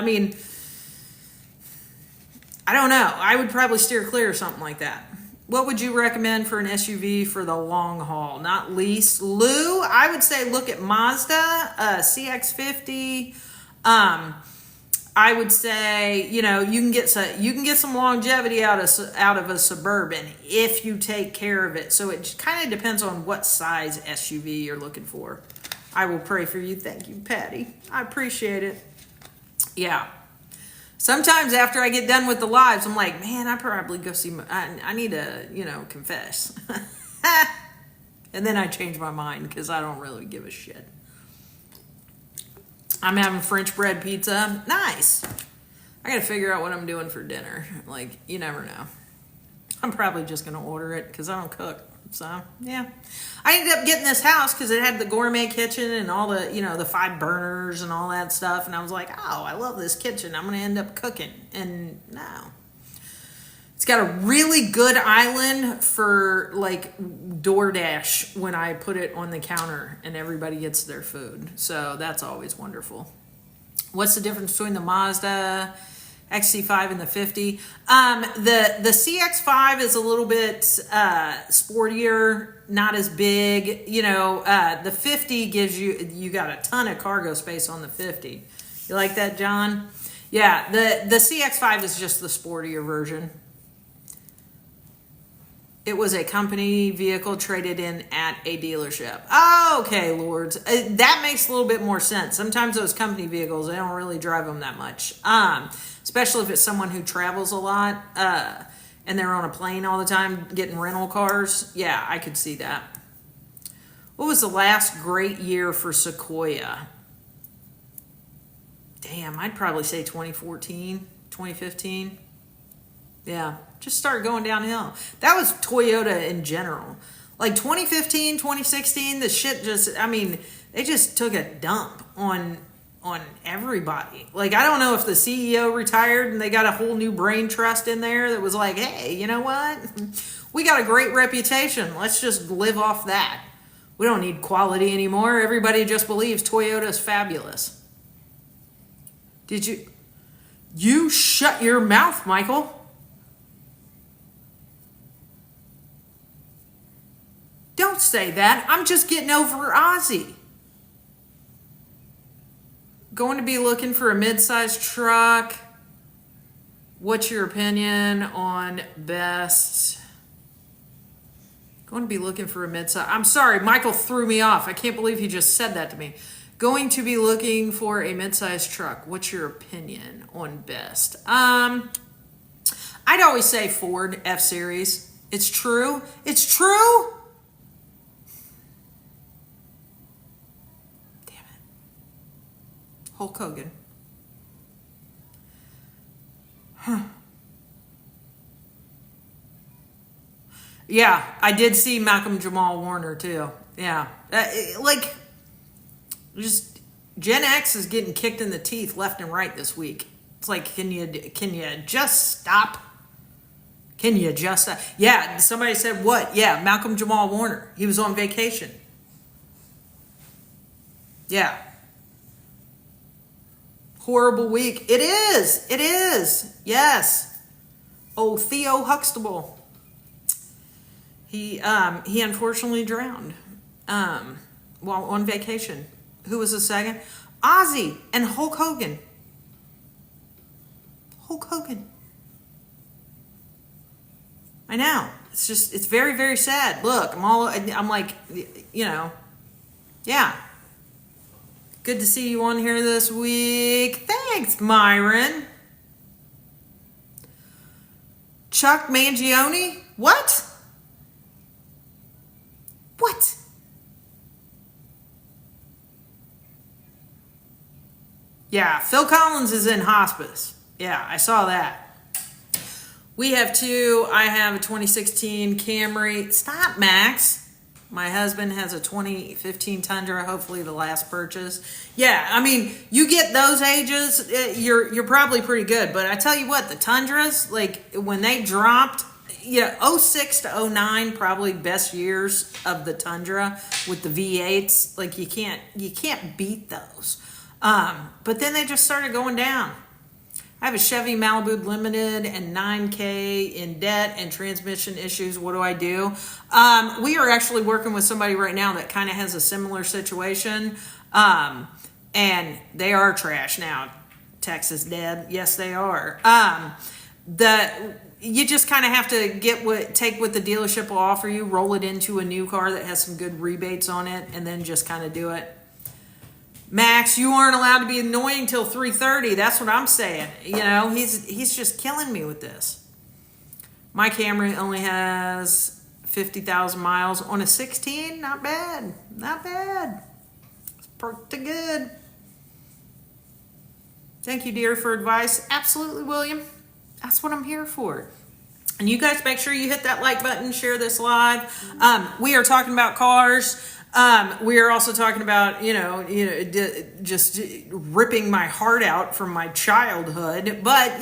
[SPEAKER 1] don't know. I would probably steer clear of something like that. What would you recommend for an SUV for the long haul? Not lease. Lou, I would say look at Mazda, CX-50. I would say, you can get some longevity out of a Suburban if you take care of it. So it kind of depends on what size SUV you're looking for. I will pray for you. Thank you, Patty. I appreciate it. Yeah. Sometimes after I get done with the lives, I'm like, man, I probably go see I need to, confess. And then I change my mind because I don't really give a shit. I'm having French bread pizza. Nice. I gotta figure out what I'm doing for dinner. Like, you never know. I'm probably just gonna order it because I don't cook. So, yeah. I ended up getting this house because it had the gourmet kitchen and all the, the 5 burners and all that stuff. And I was like, oh, I love this kitchen. I'm going to end up cooking. And no. It's got a really good island for like DoorDash when I put it on the counter and everybody gets their food. So that's always wonderful. What's the difference between the Mazda XC5 and the 50? The CX5 is a little bit sportier, not as big. The 50 gives you got a ton of cargo space on the 50. You like that, John? Yeah, the CX5 is just the sportier version. It was a company vehicle traded in at a dealership. Oh, okay, Lords. That makes a little bit more sense. Sometimes those company vehicles, they don't really drive them that much. Especially if it's someone who travels a lot and they're on a plane all the time getting rental cars. Yeah, I could see that. What was the last great year for Sequoia? Damn, I'd probably say 2014, 2015. Yeah, just started going downhill. That was Toyota in general. Like 2015, 2016, the shit they just took a dump on everybody. Like, I don't know if the CEO retired and they got a whole new brain trust in there that was like, hey, you know what? We got a great reputation. Let's just live off that. We don't need quality anymore. Everybody just believes Toyota's fabulous. Did you shut your mouth, Michael? Don't say that. I'm just getting over Ozzy. Going to be looking for a mid-sized truck. What's your opinion on best? Going to be looking for a mid-size. I'm sorry, Michael threw me off. I can't believe he just said that to me. Going to be looking for a mid-sized truck. What's your opinion on best? I'd always say Ford F-Series. It's true. It's true. Hulk Hogan. Huh. Yeah, I did see Malcolm Jamal Warner too. Yeah. Just Gen X is getting kicked in the teeth left and right this week. It's like, can you just stop? Can you just stop? Yeah, somebody said what? Yeah, Malcolm Jamal Warner. He was on vacation. Yeah. Horrible week. It is. It is. Yes. Oh, Theo Huxtable. He unfortunately drowned while on vacation. Who was the second? Ozzy and Hulk Hogan. Hulk Hogan. I know. It's very, very sad. Look, I'm like, yeah. Good to see you on here this week. Thanks, Myron. Chuck Mangione? What? What? Yeah, Phil Collins is in hospice. Yeah, I saw that. We have 2. I have a 2016 Camry. Stop, Max. My husband has a 2015 Tundra, hopefully the last purchase. Yeah, I mean, you get those ages, you're probably pretty good. But I tell you what, the Tundras, like when they dropped, 06 to 09, probably best years of the Tundra with the V8s. Like you can't beat those. But then they just started going down. I have a Chevy Malibu Limited and $9,000 in debt and transmission issues. What do I do? We are actually working with somebody right now that kind of has a similar situation. And they are trash now. Texas dead. Yes, they are. You just kind of have to take what the dealership will offer you, roll it into a new car that has some good rebates on it, and then just kind of do it. Max, you aren't allowed to be annoying till 3:30. That's what I'm saying. He's just killing me with this. My Camry only has 50,000 miles on a 16. Not bad. Not bad. It's pretty good. Thank you, dear, for advice. Absolutely, William. That's what I'm here for. And you guys make sure you hit that like button, share this live. We are talking about cars. We are also talking about, just ripping my heart out from my childhood. But,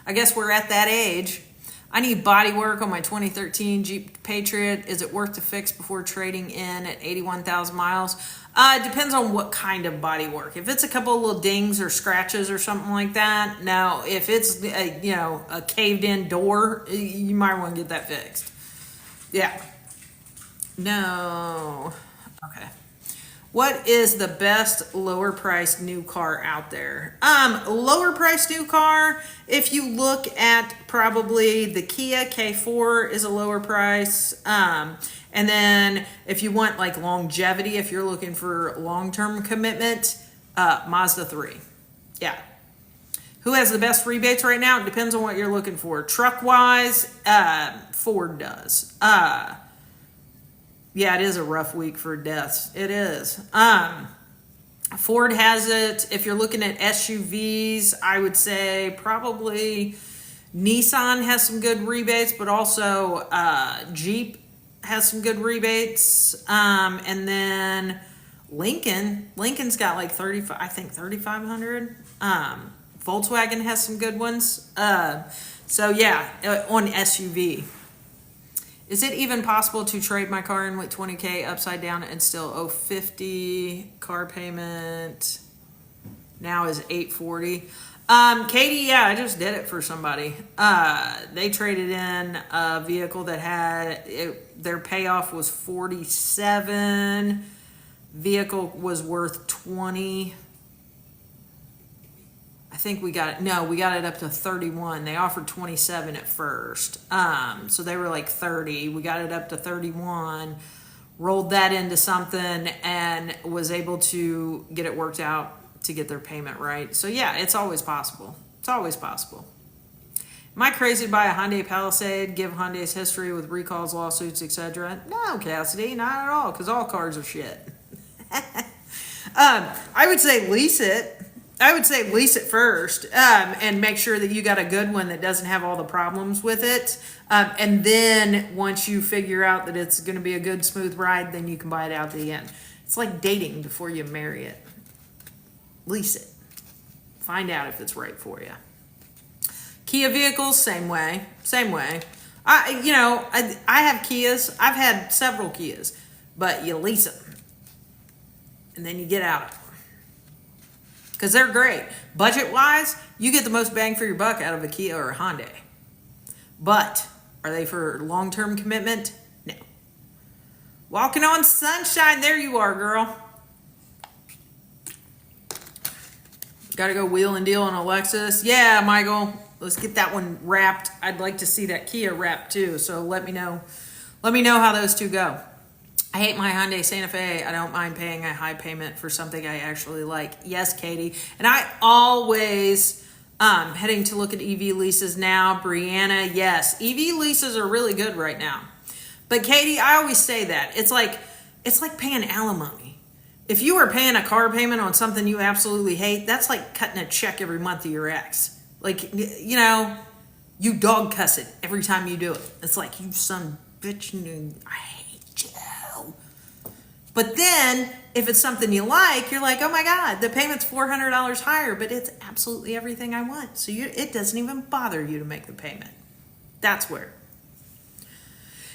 [SPEAKER 1] I guess we're at that age. I need body work on my 2013 Jeep Patriot. Is it worth to fix before trading in at 81,000 miles? It depends on what kind of body work. If it's a couple of little dings or scratches or something like that, no. If it's a caved in door, you might want to get that fixed. Yeah. No. Okay. What is the best lower priced new car out there? Lower priced new car, if you look at probably the Kia K4 is a lower price. And then if you want like longevity, if you're looking for long-term commitment, Mazda 3. Yeah. Who has the best rebates right now? It depends on what you're looking for. Truck-wise, Ford does. Yeah, it is a rough week for deaths. It is. Ford has it. If you're looking at SUVs, I would say probably Nissan has some good rebates, but also Jeep has some good rebates. And then Lincoln's got like 35, I think 3,500. Volkswagen has some good ones. So yeah, on SUV. Is it even possible to trade my car in with 20K upside down and still owe 50? Car payment now is 840. Katie, yeah, I just did it for somebody. They traded in a vehicle that had their payoff was 47. Vehicle was worth 20. I think we got it up to 31. They offered 27 at first. So they were like 30. We got it up to 31, rolled that into something and was able to get it worked out to get their payment right. So yeah, it's always possible. It's always possible. Am I crazy to buy a Hyundai Palisade, give Hyundai's history with recalls, lawsuits, etc.? No, Cassidy, not at all, because all cars are shit. I would say lease it. I would say lease it first and make sure that you got a good one that doesn't have all the problems with it. And then once you figure out that it's going to be a good, smooth ride, then you can buy it out to the end. It's like dating before you marry it. Lease it. Find out if it's right for you. Kia vehicles, same way. Same way. I have Kias. I've had several Kias, but you lease them. And then you get out of them. Because they're great. Budget-wise, you get the most bang for your buck out of a Kia or a Hyundai. But are they for long-term commitment? No. Walking on sunshine. There you are, girl. Got to go wheel and deal on a Lexus. Yeah, Michael. Let's get that one wrapped. I'd like to see that Kia wrapped too. So let me know. Let me know how those two go. I hate my Hyundai Santa Fe. I don't mind paying a high payment for something I actually like. Yes, Katie. And I always heading to look at EV leases now. Brianna, yes. EV leases are really good right now. But Katie, I always say that. It's like paying alimony. If you are paying a car payment on something you absolutely hate, that's like cutting a check every month to your ex. Like, you dog cuss it every time you do it. It's like, you son of a bitch, I hate you. But then, if it's something you like, you're like, oh my God, the payment's $400 higher, but it's absolutely everything I want. So it doesn't even bother you to make the payment. That's where.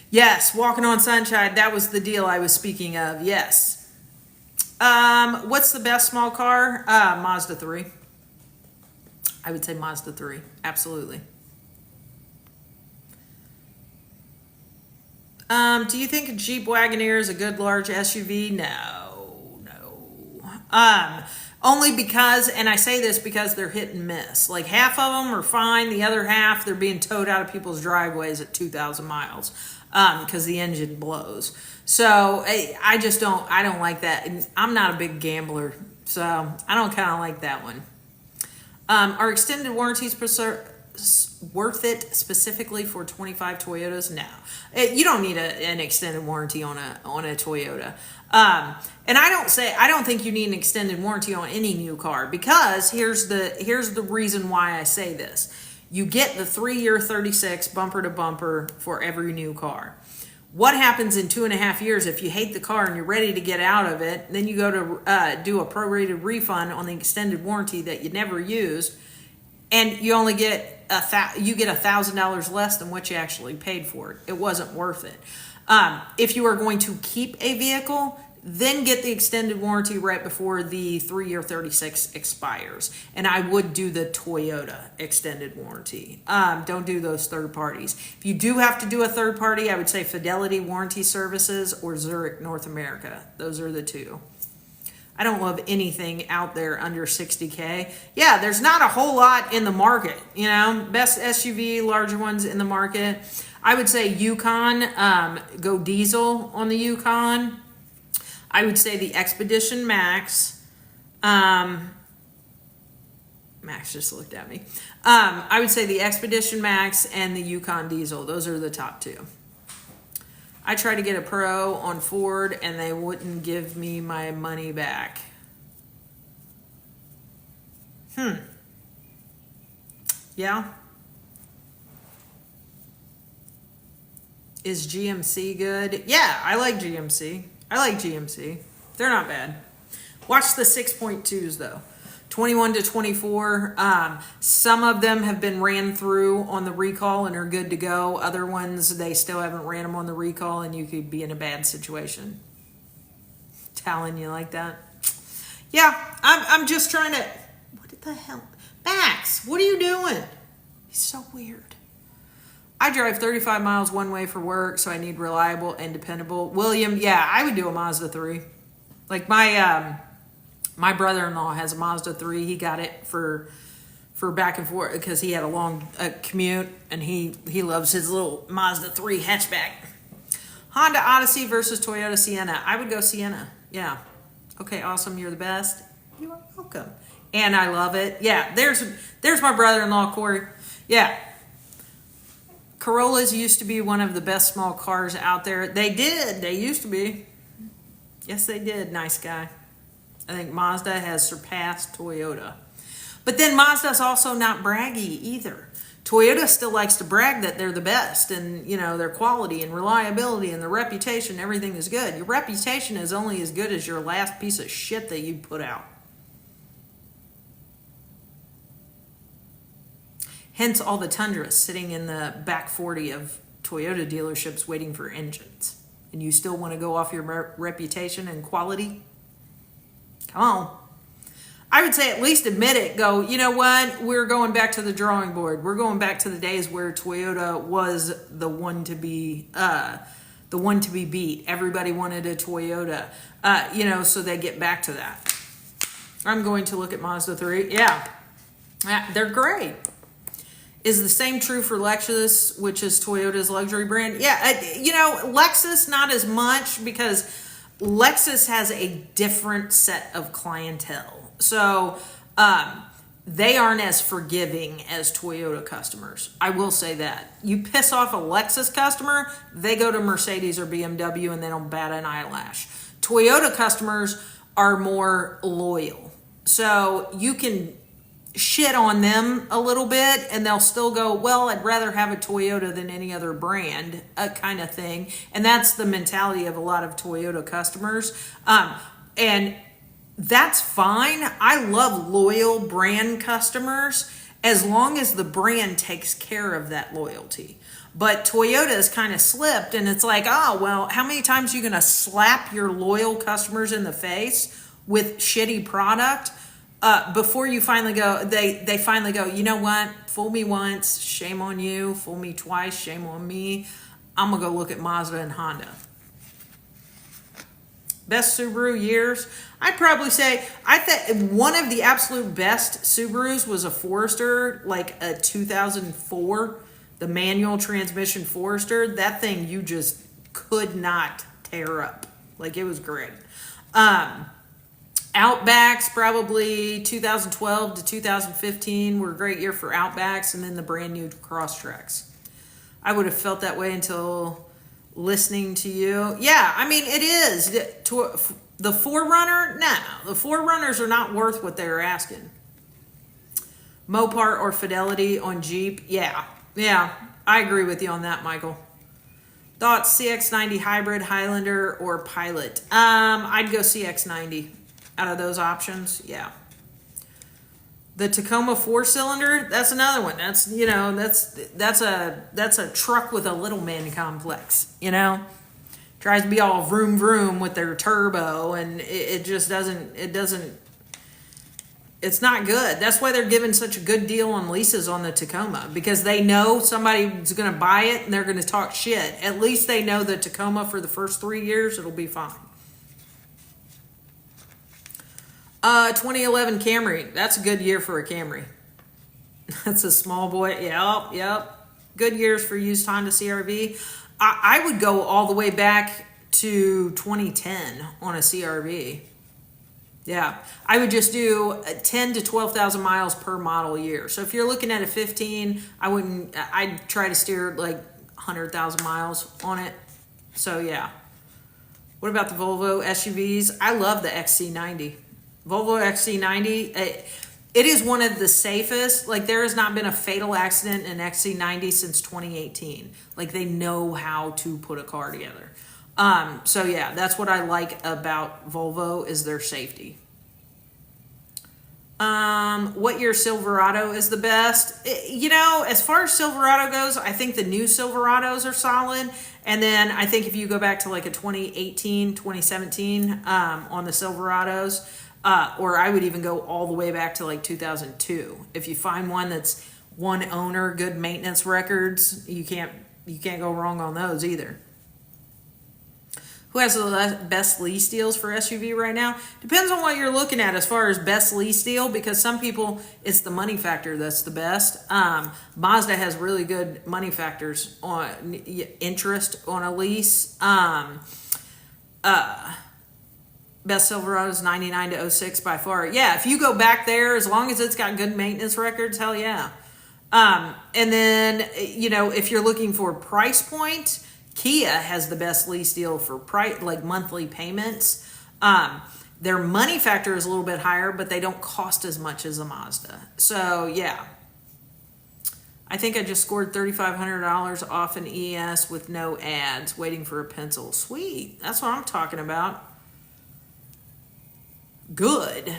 [SPEAKER 1] Yes, walking on sunshine, that was the deal I was speaking of, yes. What's the best small car? Mazda 3. I would say Mazda 3, absolutely. Do you think a Jeep Wagoneer is a good large SUV? No. Only because, and I say this because they're hit and miss. Like half of them are fine, the other half they're being towed out of people's driveways at 2,000 miles because the engine blows. So I don't like that. And I'm not a big gambler, so I don't kind of like that one. Are extended warranties worth it specifically for 25 Toyotas? No, you don't need an extended warranty on a Toyota. And I don't think you need an extended warranty on any new car, because here's the reason why I say this. You get the 3-year 36 bumper to bumper for every new car. What happens in 2.5 years if you hate the car and you're ready to get out of it? Then you go to do a prorated refund on the extended warranty that you never used, and you only get $1,000 less than what you actually paid for it. It wasn't worth it. If you are going to keep a vehicle, then get the extended warranty right before the 3-year 36 expires. And I would do the Toyota extended warranty. Don't do those third parties. If you do have to do a third party, I would say Fidelity Warranty Services or Zurich North America. Those are the two. I don't love anything out there under 60K. Yeah, there's not a whole lot in the market. You know, best SUV, larger ones in the market. I would say Yukon, go diesel on the Yukon. I would say the Expedition Max. Max just looked at me. I would say the Expedition Max and the Yukon Diesel. Those are the top two. I tried to get a Pro on Ford and they wouldn't give me my money back. Yeah. Is GMC good? Yeah, I like GMC. They're not bad. Watch the 6.2s though. 21 to 24. Some of them have been ran through on the recall and are good to go. Other ones, they still haven't ran them on the recall and you could be in a bad situation. Talon, you like that? Yeah, I'm just trying to... What the hell? Max, what are you doing? He's so weird. I drive 35 miles one way for work, so I need reliable and dependable. William, yeah, I would do a Mazda 3. Like my brother-in-law has a Mazda 3. He got it for back and forth because he had a long commute, and he loves his little Mazda 3 hatchback. Honda Odyssey versus Toyota Sienna. I would go Sienna. Yeah. Okay, awesome. You're the best. You are welcome. And I love it. Yeah, there's my brother-in-law, Corey. Yeah. Corollas used to be one of the best small cars out there. They did. They used to be. Yes, they did. Nice guy. I think Mazda has surpassed Toyota. But then Mazda's also not braggy either. Toyota still likes to brag that they're the best and, you know, their quality and reliability and their reputation, everything is good. Your reputation is only as good as your last piece of shit that you put out. Hence all the Tundras sitting in the back 40 of Toyota dealerships waiting for engines. And you still want to go off your reputation and quality? Come on. I would say at least admit it. Go, you know what? We're going back to the drawing board. We're going back to the days where Toyota was the one to be beat. Everybody wanted a Toyota. So they get back to that. I'm going to look at Mazda 3. Yeah. They're great. Is the same true for Lexus, which is Toyota's luxury brand? Yeah, Lexus not as much because Lexus has a different set of clientele. So they aren't as forgiving as Toyota customers. I will say that. You piss off a Lexus customer, they go to Mercedes or BMW and they don't bat an eyelash. Toyota customers are more loyal. So you can shit on them a little bit and they'll still go, well, I'd rather have a Toyota than any other brand, kind of thing. And that's the mentality of a lot of Toyota customers. And that's fine. I love loyal brand customers as long as the brand takes care of that loyalty. But Toyota has kind of slipped and it's like, oh, well, how many times are you going to slap your loyal customers in the face with shitty product? Before you finally go, they finally go, you know what? Fool me once, shame on you. Fool me twice, shame on me. I'm going to go look at Mazda and Honda. Best Subaru years? I'd probably say, one of the absolute best Subarus was a Forester, like a 2004, the manual transmission Forester. That thing you just could not tear up. Like, it was great. Outbacks, probably 2012 to 2015 were a great year for Outbacks, and then the brand new Crosstreks. I would have felt that way until listening to you. Yeah, I mean, it is. The 4Runner, no. The 4Runners are not worth what they're asking. Mopar or Fidelity on Jeep. Yeah, I agree with you on that, Michael. Thoughts, CX-90 hybrid, Highlander, or Pilot? I'd go CX-90 out of those options. Yeah. The Tacoma 4-cylinder, that's another one. That's, that's a truck with a little man complex, Tries to be all vroom vroom with their turbo, and it just doesn't, it's not good. That's why they're giving such a good deal on leases on the Tacoma, because they know somebody's going to buy it and they're going to talk shit. At least they know the Tacoma for the first 3 years, it'll be fine. 2011 Camry. That's a good year for a Camry. That's a small boy. Yep. Good years for used Honda CRV. I would go all the way back to 2010 on a CRV. Yeah, I would just do 10 to 12,000 miles per model year. So if you're looking at a 15, I'd try to steer like 100,000 miles on it. So yeah. What about the Volvo SUVs? I love the XC90. Volvo XC90, it is one of the safest. Like, there has not been a fatal accident in XC90 since 2018. Like, they know how to put a car together. So yeah, that's what I like about Volvo, is their safety. What year Silverado is the best? As far as Silverado goes, I think the new Silverados are solid. And then I think if you go back to like a 2018, 2017 on the Silverados, or I would even go all the way back to like 2002. If you find one that's one owner, good maintenance records, you can't go wrong on those either. Who has the best lease deals for SUV right now? Depends on what you're looking at as far as best lease deal, because some people, it's the money factor that's the best. Mazda has really good money factors on interest on a lease. Best Silverado is 99 to 06 by far. Yeah, if you go back there, as long as it's got good maintenance records, hell yeah. And then, if you're looking for price point, Kia has the best lease deal for price, like monthly payments. Their money factor is a little bit higher, but they don't cost as much as a Mazda. So yeah, I think I just scored $3,500 off an ES with no ads, waiting for a pencil. Sweet, that's what I'm talking about. Good.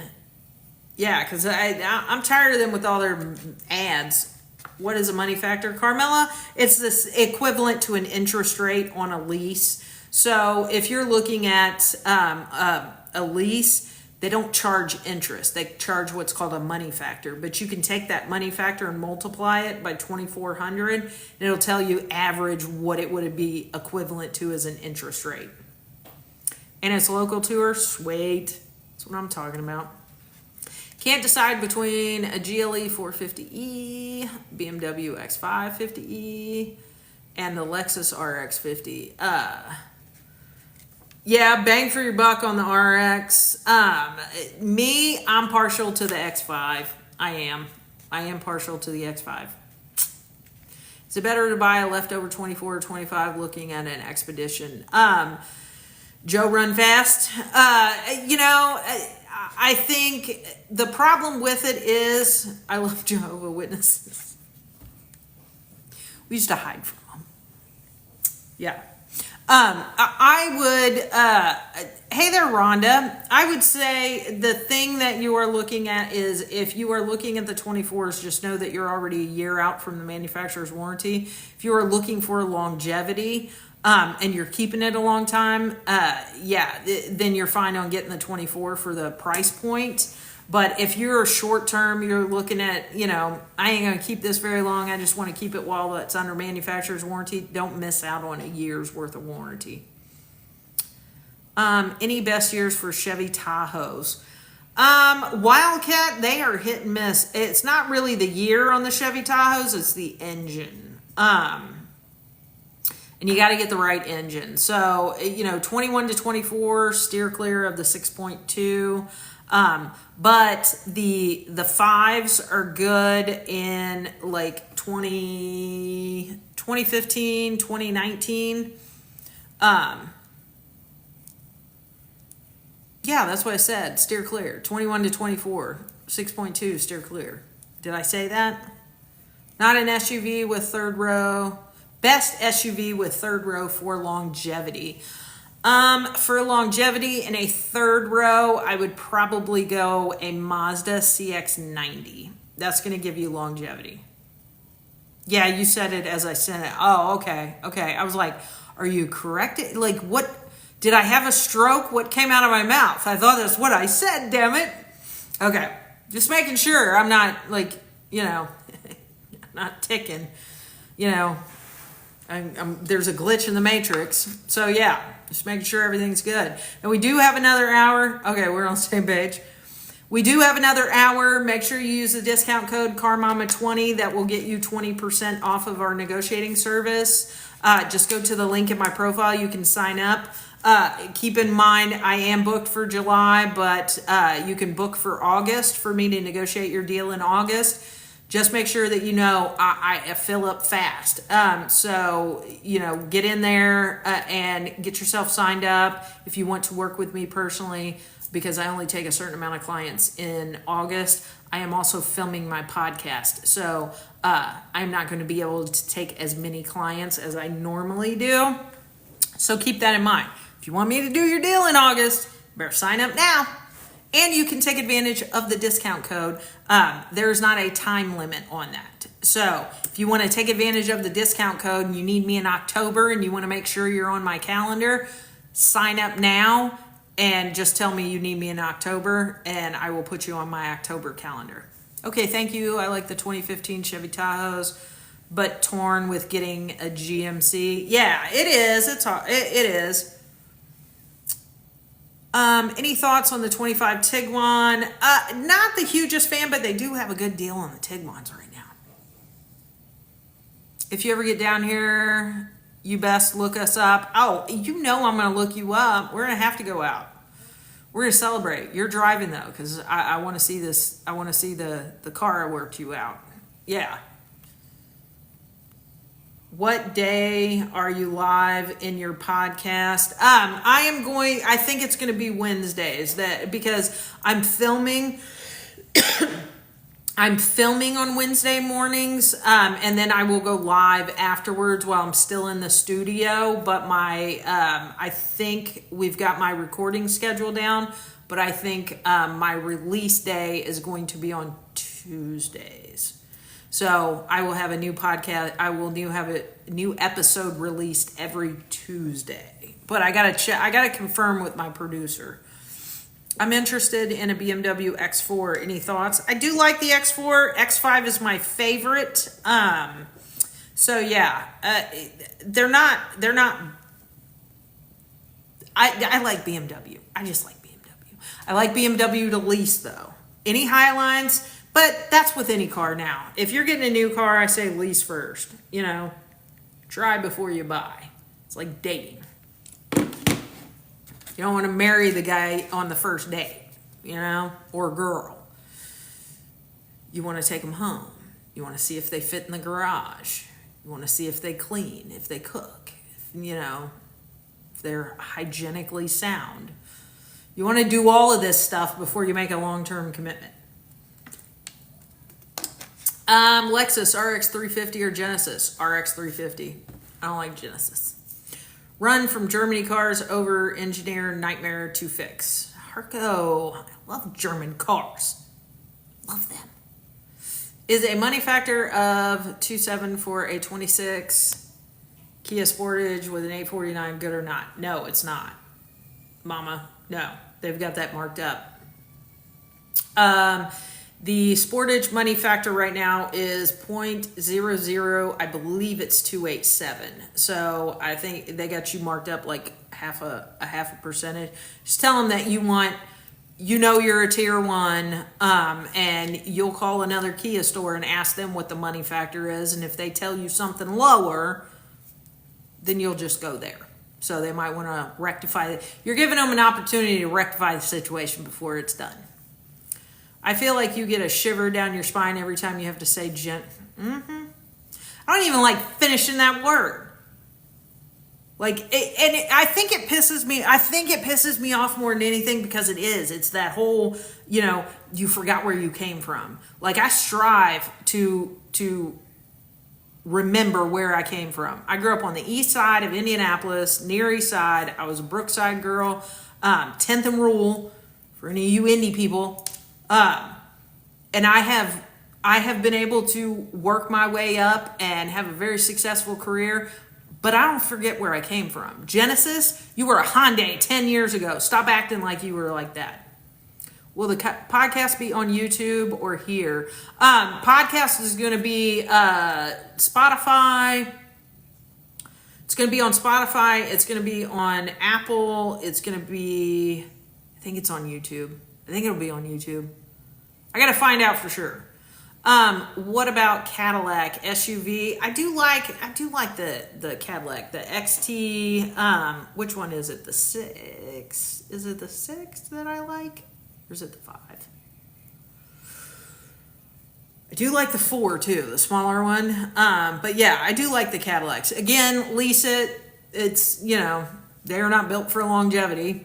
[SPEAKER 1] Yeah, because I'm tired of them with all their ads. What is a money factor? Carmela, it's this equivalent to an interest rate on a lease. So if you're looking at a lease, they don't charge interest. They charge what's called a money factor. But you can take that money factor and multiply it by 2,400, and it'll tell you average what it would be equivalent to as an interest rate. And it's local to her. Sweet. That's what I'm talking about. Can't decide between a GLE 450e, BMW X5 50e, and the Lexus RX 50. Yeah, bang for your buck on the RX. I'm partial to the X5. I am partial to the X5. Is it better to buy a leftover 24 or 25 looking at an Expedition? Joe Run Fast. I think the problem with it is, I love Jehovah's Witnesses. We used to hide from them. Yeah. I would, hey there, Rhonda. I would say the thing that you are looking at is, if you are looking at the 24s, just know that you're already a year out from the manufacturer's warranty. If you are looking for longevity, and you're keeping it a long time, then you're fine on getting the 24 for the price point. But if you're short term, you're looking at, I ain't going to keep this very long, I just want to keep it while it's under manufacturer's warranty, don't miss out on a year's worth of warranty. Any best years for Chevy Tahoes? Wildcat, they are hit and miss. It's not really the year on the Chevy Tahoes, it's the engine. And you got to get the right engine. So, 21 to 24, steer clear of the 6.2. But the 5s are good in like 2015, 2019. Yeah, that's what I said. Steer clear. 21 to 24, 6.2, steer clear. Did I say that? Not an SUV with third row. Best SUV with third row for longevity. For longevity in a third row, I would probably go a Mazda CX-90. That's going to give you longevity. Yeah, you said it as I said it. Oh, okay. Okay. I was like, are you correct? Like, what? Did I have a stroke? What came out of my mouth? I thought that's what I said, damn it. Okay. Just making sure I'm not, like, not ticking. There's a glitch in the matrix. So, yeah, just making sure everything's good. And we do have another hour. Okay, we're on the same page. We do have another hour. Make sure you use the discount code CARMAMA20. That will get you 20% off of our negotiating service. Just go to the link in my profile. You can sign up. Keep in mind, I am booked for July, but you can book for August for me to negotiate your deal in August. Just make sure that I fill up fast. So, get in there and get yourself signed up if you want to work with me personally, because I only take a certain amount of clients in August. I am also filming my podcast. So I'm not going to be able to take as many clients as I normally do. So keep that in mind. If you want me to do your deal in August, better sign up now. And you can take advantage of the discount code. There's not a time limit on that. So if you want to take advantage of the discount code and you need me in October and you want to make sure you're on my calendar, sign up now and just tell me you need me in October and I will put you on my October calendar. Okay, thank you. I like the 2015 Chevy Tahoes, but torn with getting a GMC. Yeah, it is. It is. Any thoughts on the 25 Tiguan? Not the hugest fan, but they do have a good deal on the Tiguans right now. If you ever get down here, you best look us up. Oh, I'm going to look you up. We're going to have to go out. We're going to celebrate. You're driving, though, because I want to see this. I want to see the car I worked you out. Yeah. What day are you live in your podcast? I think it's going to be Wednesdays because I'm filming. I'm filming on Wednesday mornings, and then I will go live afterwards while I'm still in the studio. But I think we've got my recording schedule down, but I think my release day is going to be on Tuesdays. So I will have a new podcast. I will have a new episode released every Tuesday. But I gotta check. I gotta confirm with my producer. I'm interested in a BMW X4. Any thoughts? I do like the X4. X5 is my favorite. So yeah, they're not. I like BMW. I just like BMW. I like BMW to lease though. Any Highlines. But that's with any car now. If you're getting a new car, I say lease first. Try before you buy. It's like dating. You don't want to marry the guy on the first date, or girl. You want to take them home. You want to see if they fit in the garage. You want to see if they clean, if they cook, if they're hygienically sound. You want to do all of this stuff before you make a long-term commitment. Lexus RX 350 or Genesis RX 350. I don't like Genesis. Run from Germany cars over engineer nightmare to fix. Harco, I love German cars. Love them. Is a money factor of 2.7 for a 26 Kia Sportage with an 849 good or not? No, it's not. Mama, no. They've got that marked up. The Sportage money factor right now is 0.00. I believe it's 287. So I think they got you marked up like half a percentage. Just tell them that you're a tier 1, and you'll call another Kia store and ask them what the money factor is. And if they tell you something lower, then you'll just go there. So they might want to rectify it. You're giving them an opportunity to rectify the situation before it's done. I feel like you get a shiver down your spine every time you have to say I don't even like finishing that word. I think it pisses me. I think it pisses me off more than anything because it is. It's that whole, you forgot where you came from. Like, I strive to remember where I came from. I grew up on the east side of Indianapolis, near East Side. I was a Brookside girl, 10th and Rule for any of you indie people, and I have been able to work my way up and have a very successful career. But I don't forget where I came from. Genesis, you were a Hyundai 10 years ago. Stop acting like you were like that. Will the podcast be on YouTube or here? Podcast is going to be Spotify. It's going to be on Spotify. It's going to be on Apple. It's going to be, I think it's on YouTube. I think it'll be on YouTube. I got to find out for sure. What about Cadillac SUV? I do like the Cadillac, the XT. Which one is it? The 6? Is it the 6 that I like? Or is it the 5? I do like the 4 too, the smaller one. But yeah, I do like the Cadillacs. Again, lease it. It's, they're not built for longevity.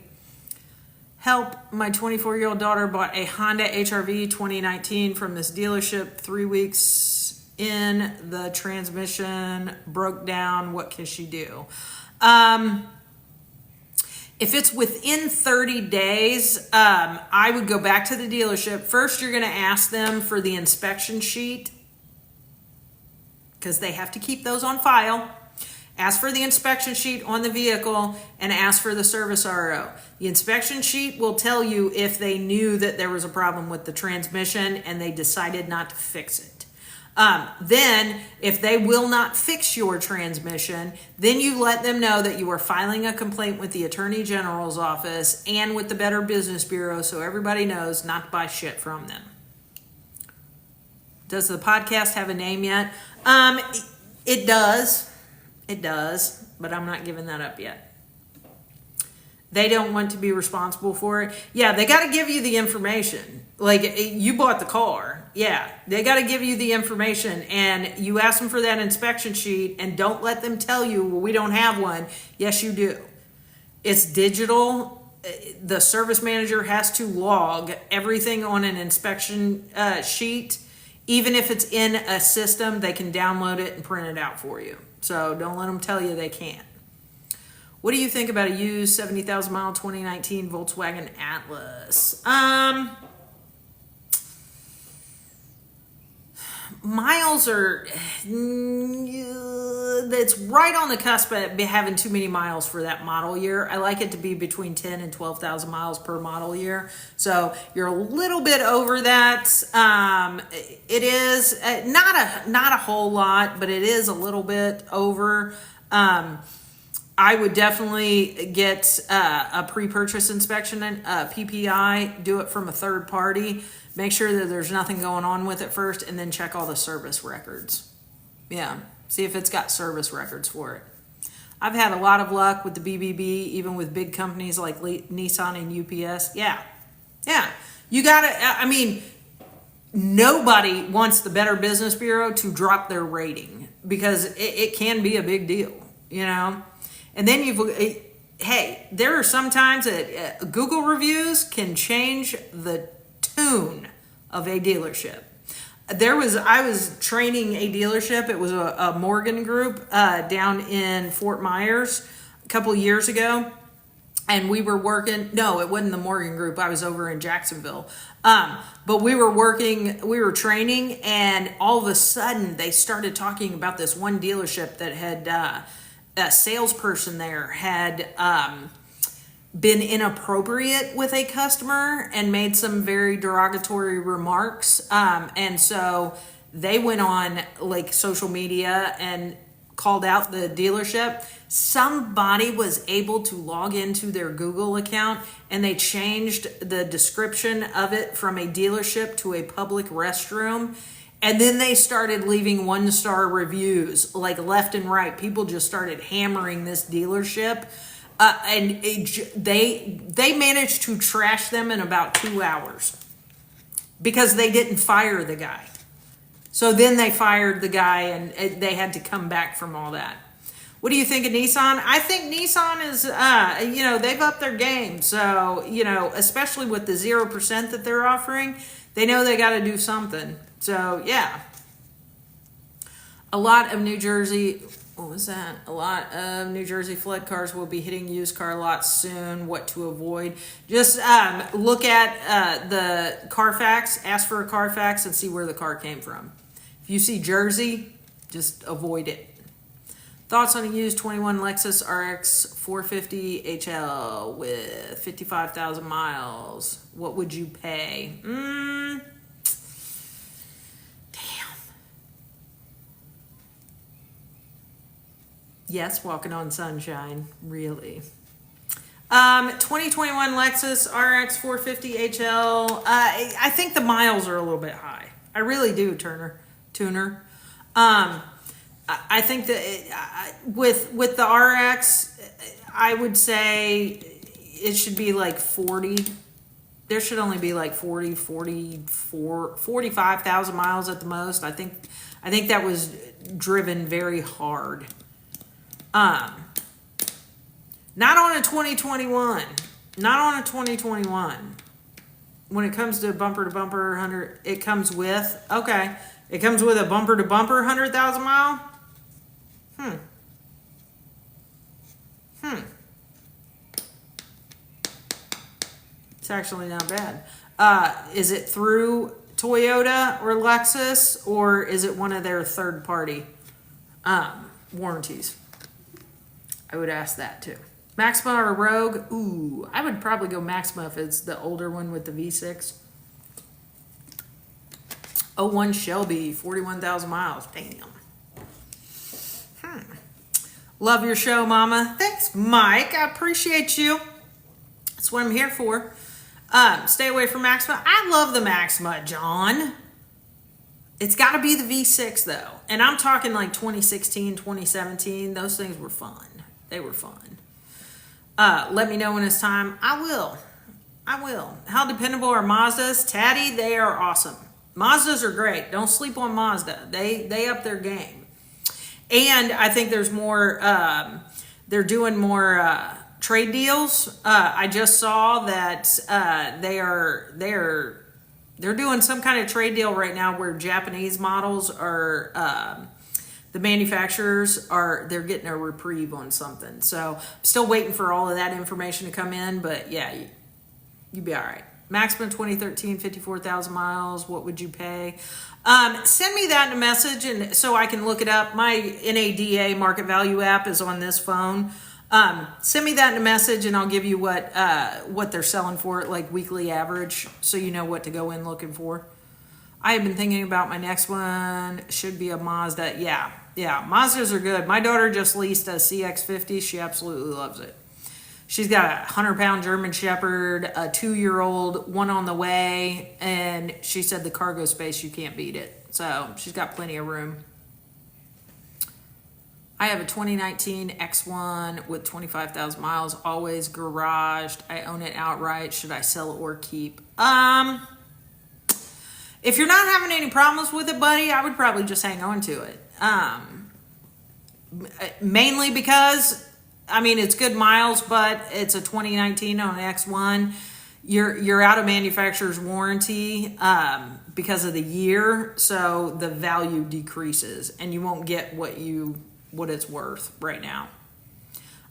[SPEAKER 1] Help, my 24-year-old daughter bought a Honda HR-V 2019 from this dealership. 3 weeks in, the transmission broke down. What can she do? If it's within 30 days, I would go back to the dealership. First, you're going to ask them for the inspection sheet because they have to keep those on file. Ask for the inspection sheet on the vehicle and ask for the service RO. The inspection sheet will tell you if they knew that there was a problem with the transmission and they decided not to fix it. Then, if they will not fix your transmission, then you let them know that you are filing a complaint with the Attorney General's office and with the Better Business Bureau so everybody knows not to buy shit from them. Does the podcast have a name yet? It does. It does, but I'm not giving that up yet. They don't want to be responsible for it. Yeah, they got to give you the information. Like, you bought the car. Yeah, they got to give you the information, and you ask them for that inspection sheet, and don't let them tell you, well, we don't have one. Yes, you do. It's digital. The service manager has to log everything on an inspection sheet. Even if it's in a system, they can download it and print it out for you. So don't let them tell you they can't. What do you think about a used 70,000 mile 2019 Volkswagen Atlas? Miles are, it's right on the cusp of having too many miles for that model year. I like it to be between 10 and 12,000 miles per model year. So you're a little bit over that. It is not a whole lot, but it is a little bit over. I would definitely get a pre-purchase inspection, PPI, do it from a third party. Make sure that there's nothing going on with it first, and then check all the service records. Yeah, see if it's got service records for it. I've had a lot of luck with the BBB, even with big companies like Nissan and UPS. Yeah. You gotta, nobody wants the Better Business Bureau to drop their rating because it can be a big deal, And then hey, there are some times that Google reviews can change the tune of a dealership. I was training a dealership. It was a Morgan Group down in Fort Myers a couple years ago. And we were working, no, it wasn't the Morgan Group. I was over in Jacksonville. But we were training, and all of a sudden they started talking about this one dealership that had a salesperson there had been inappropriate with a customer and made some very derogatory remarks. And so they went on like social media and called out the dealership. Somebody was able to log into their Google account and they changed the description of it from a dealership to a public restroom. And then they started leaving 1-star reviews like left and right. People just started hammering this dealership. And they managed to trash them in about 2 hours because they didn't fire the guy. So then they fired the guy and they had to come back from all that. What do you think of Nissan? I think Nissan is, they've upped their game. So, especially with the 0% that they're offering, they know they got to do something. So, yeah. A lot of New Jersey flood cars will be hitting used car lots soon. What to avoid? Just look at the Carfax, ask for a Carfax, and see where the car came from. If you see Jersey, just avoid it. Thoughts on a used 21 Lexus RX 450 HL with 55,000 miles. What would you pay? Damn. Yes, walking on sunshine. Really. 2021 Lexus RX 450 HL. I think the miles are a little bit high. I really do, Tuner. I think that with the RX, I would say it should be like 40. There should only be like 45,000 miles at the most. I think that was driven very hard. Not on a 2021. Not on a 2021. When it comes to bumper 100, it comes with, okay. It comes with a bumper to bumper 100,000 mile. It's actually not bad. Is it through Toyota or Lexus, or is it one of their third party warranties? I would ask that too. Maxima or Rogue? Ooh, I would probably go Maxima if it's the older one with the V6. 01 Shelby, 41,000 miles. Damn. Love your show, Mama. Thanks, Mike. I appreciate you. That's what I'm here for. Stay away from Maxima. I love the Maxima, John. It's got to be the V6, though. And I'm talking like 2016, 2017. Those things were fun. They were fun. Let me know when it's time. I will. How dependable are Mazdas? Taddy, they are awesome. Mazdas are great. Don't sleep on Mazda. They up their game. And I think there's more, they're doing more trade deals. I just saw that they're doing some kind of trade deal right now where Japanese models are, the manufacturers they're getting a reprieve on something. So I'm still waiting for all of that information to come in, but yeah, you'd be all right. Maxima 2013, 54,000 miles. What would you pay? Send me that in a message and so I can look it up. My NADA market value app is on this phone. Send me that in a message and I'll give you what they're selling for it, like weekly average, so you know what to go in looking for. I have been thinking about my next one. Should be a Mazda. Yeah, Mazdas are good. My daughter just leased a CX-50. She absolutely loves it. She's got a 100-pound German Shepherd, a 2-year-old, one on the way, and she said the cargo space, you can't beat it. So she's got plenty of room. I have a 2019 X1 with 25,000 miles, always garaged. I own it outright. Should I sell it or keep? If you're not having any problems with it, buddy, I would probably just hang on to it. Mainly because, I mean, it's good miles, but it's a 2019 on an X1. You're out of manufacturer's warranty because of the year, so the value decreases, and you won't get what it's worth right now.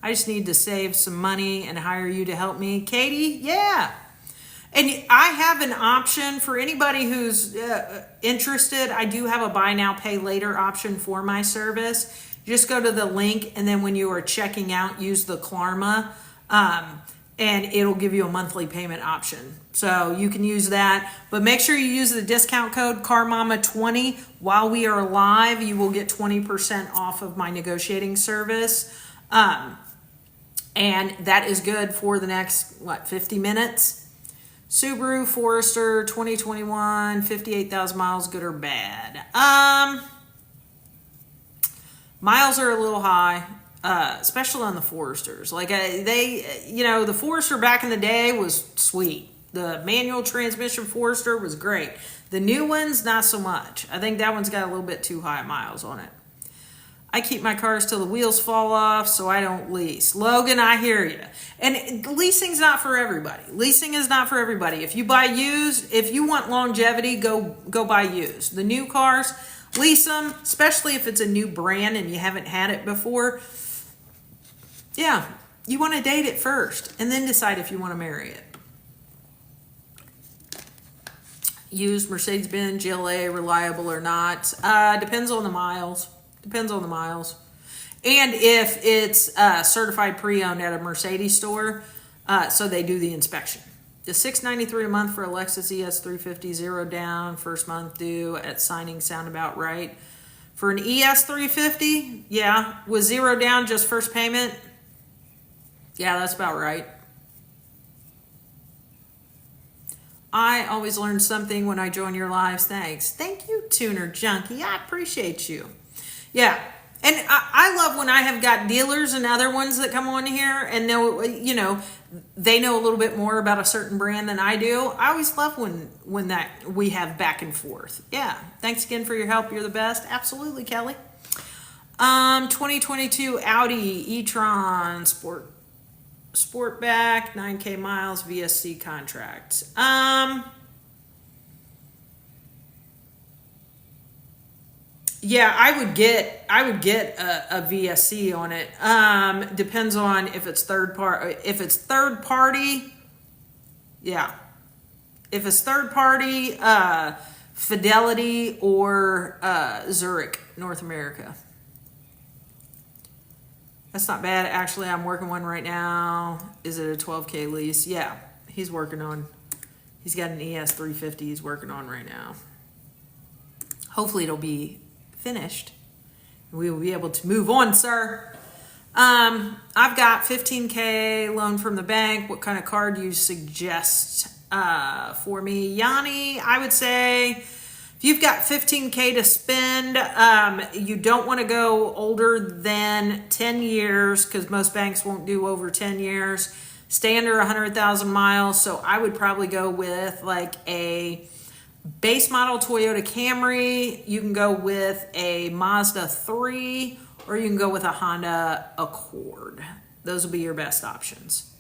[SPEAKER 1] I just need to save some money and hire you to help me. Katie, yeah. And I have an option for anybody who's interested. I do have a buy now, pay later option for my service. Just go to the link, and then when you are checking out, use the Klarma, and it'll give you a monthly payment option. So you can use that, but make sure you use the discount code CarMama20 while we are live. You will get 20% off of my negotiating service, and that is good for the next 50 minutes. Subaru Forester 2021, 58,000 miles, good or bad? Miles are a little high, especially on the Foresters. Like the Forester back in the day was sweet. The manual transmission Forester was great. The new ones, not so much. I think that one's got a little bit too high miles on it. I keep my cars till the wheels fall off, so I don't lease. Logan, I hear you. And leasing's not for everybody. Leasing is not for everybody. If you buy used, if you want longevity, go buy used. The new cars, lease them, especially if it's a new brand and you haven't had it before. Yeah, you want to date it first and then decide if you want to marry it. Used Mercedes-Benz GLA, reliable or not? Depends on the miles. Depends on the miles. And if it's certified pre-owned at a Mercedes store, so they do the inspection. The $693 a month for a Lexus ES350, 0 down, first month due at signing sound about right. For an ES350, yeah, with 0 down, just first payment, yeah, that's about right. I always learn something when I join your lives. Thanks. Thank you, Tuner Junkie. I appreciate you. Yeah. And I love when I have got dealers and other ones that come on here and they know a little bit more about a certain brand than I do. I always love when that we have back and forth. Yeah. Thanks again for your help. You're the best. Absolutely, Kelly. 2022 Audi e-tron Sportback, 9K miles, VSC contract. Yeah, I would get a VSC on it. Depends on if it's third party. If it's third party, yeah. If it's third party, Fidelity or Zurich, North America. That's not bad. Actually, I'm working one right now. Is it a 12K lease? Yeah, he's got an ES350 he's working on right now. Hopefully it'll be finished. We will be able to move on, sir. I've got 15K loan from the bank. What kind of car do you suggest for me? Yanni, I would say if you've got 15K to spend, you don't want to go older than 10 years because most banks won't do over 10 years. Stay under 100,000 miles. So I would probably go with like a base model Toyota Camry. You can go with a Mazda 3 or you can go with a Honda Accord. Those will be your best options.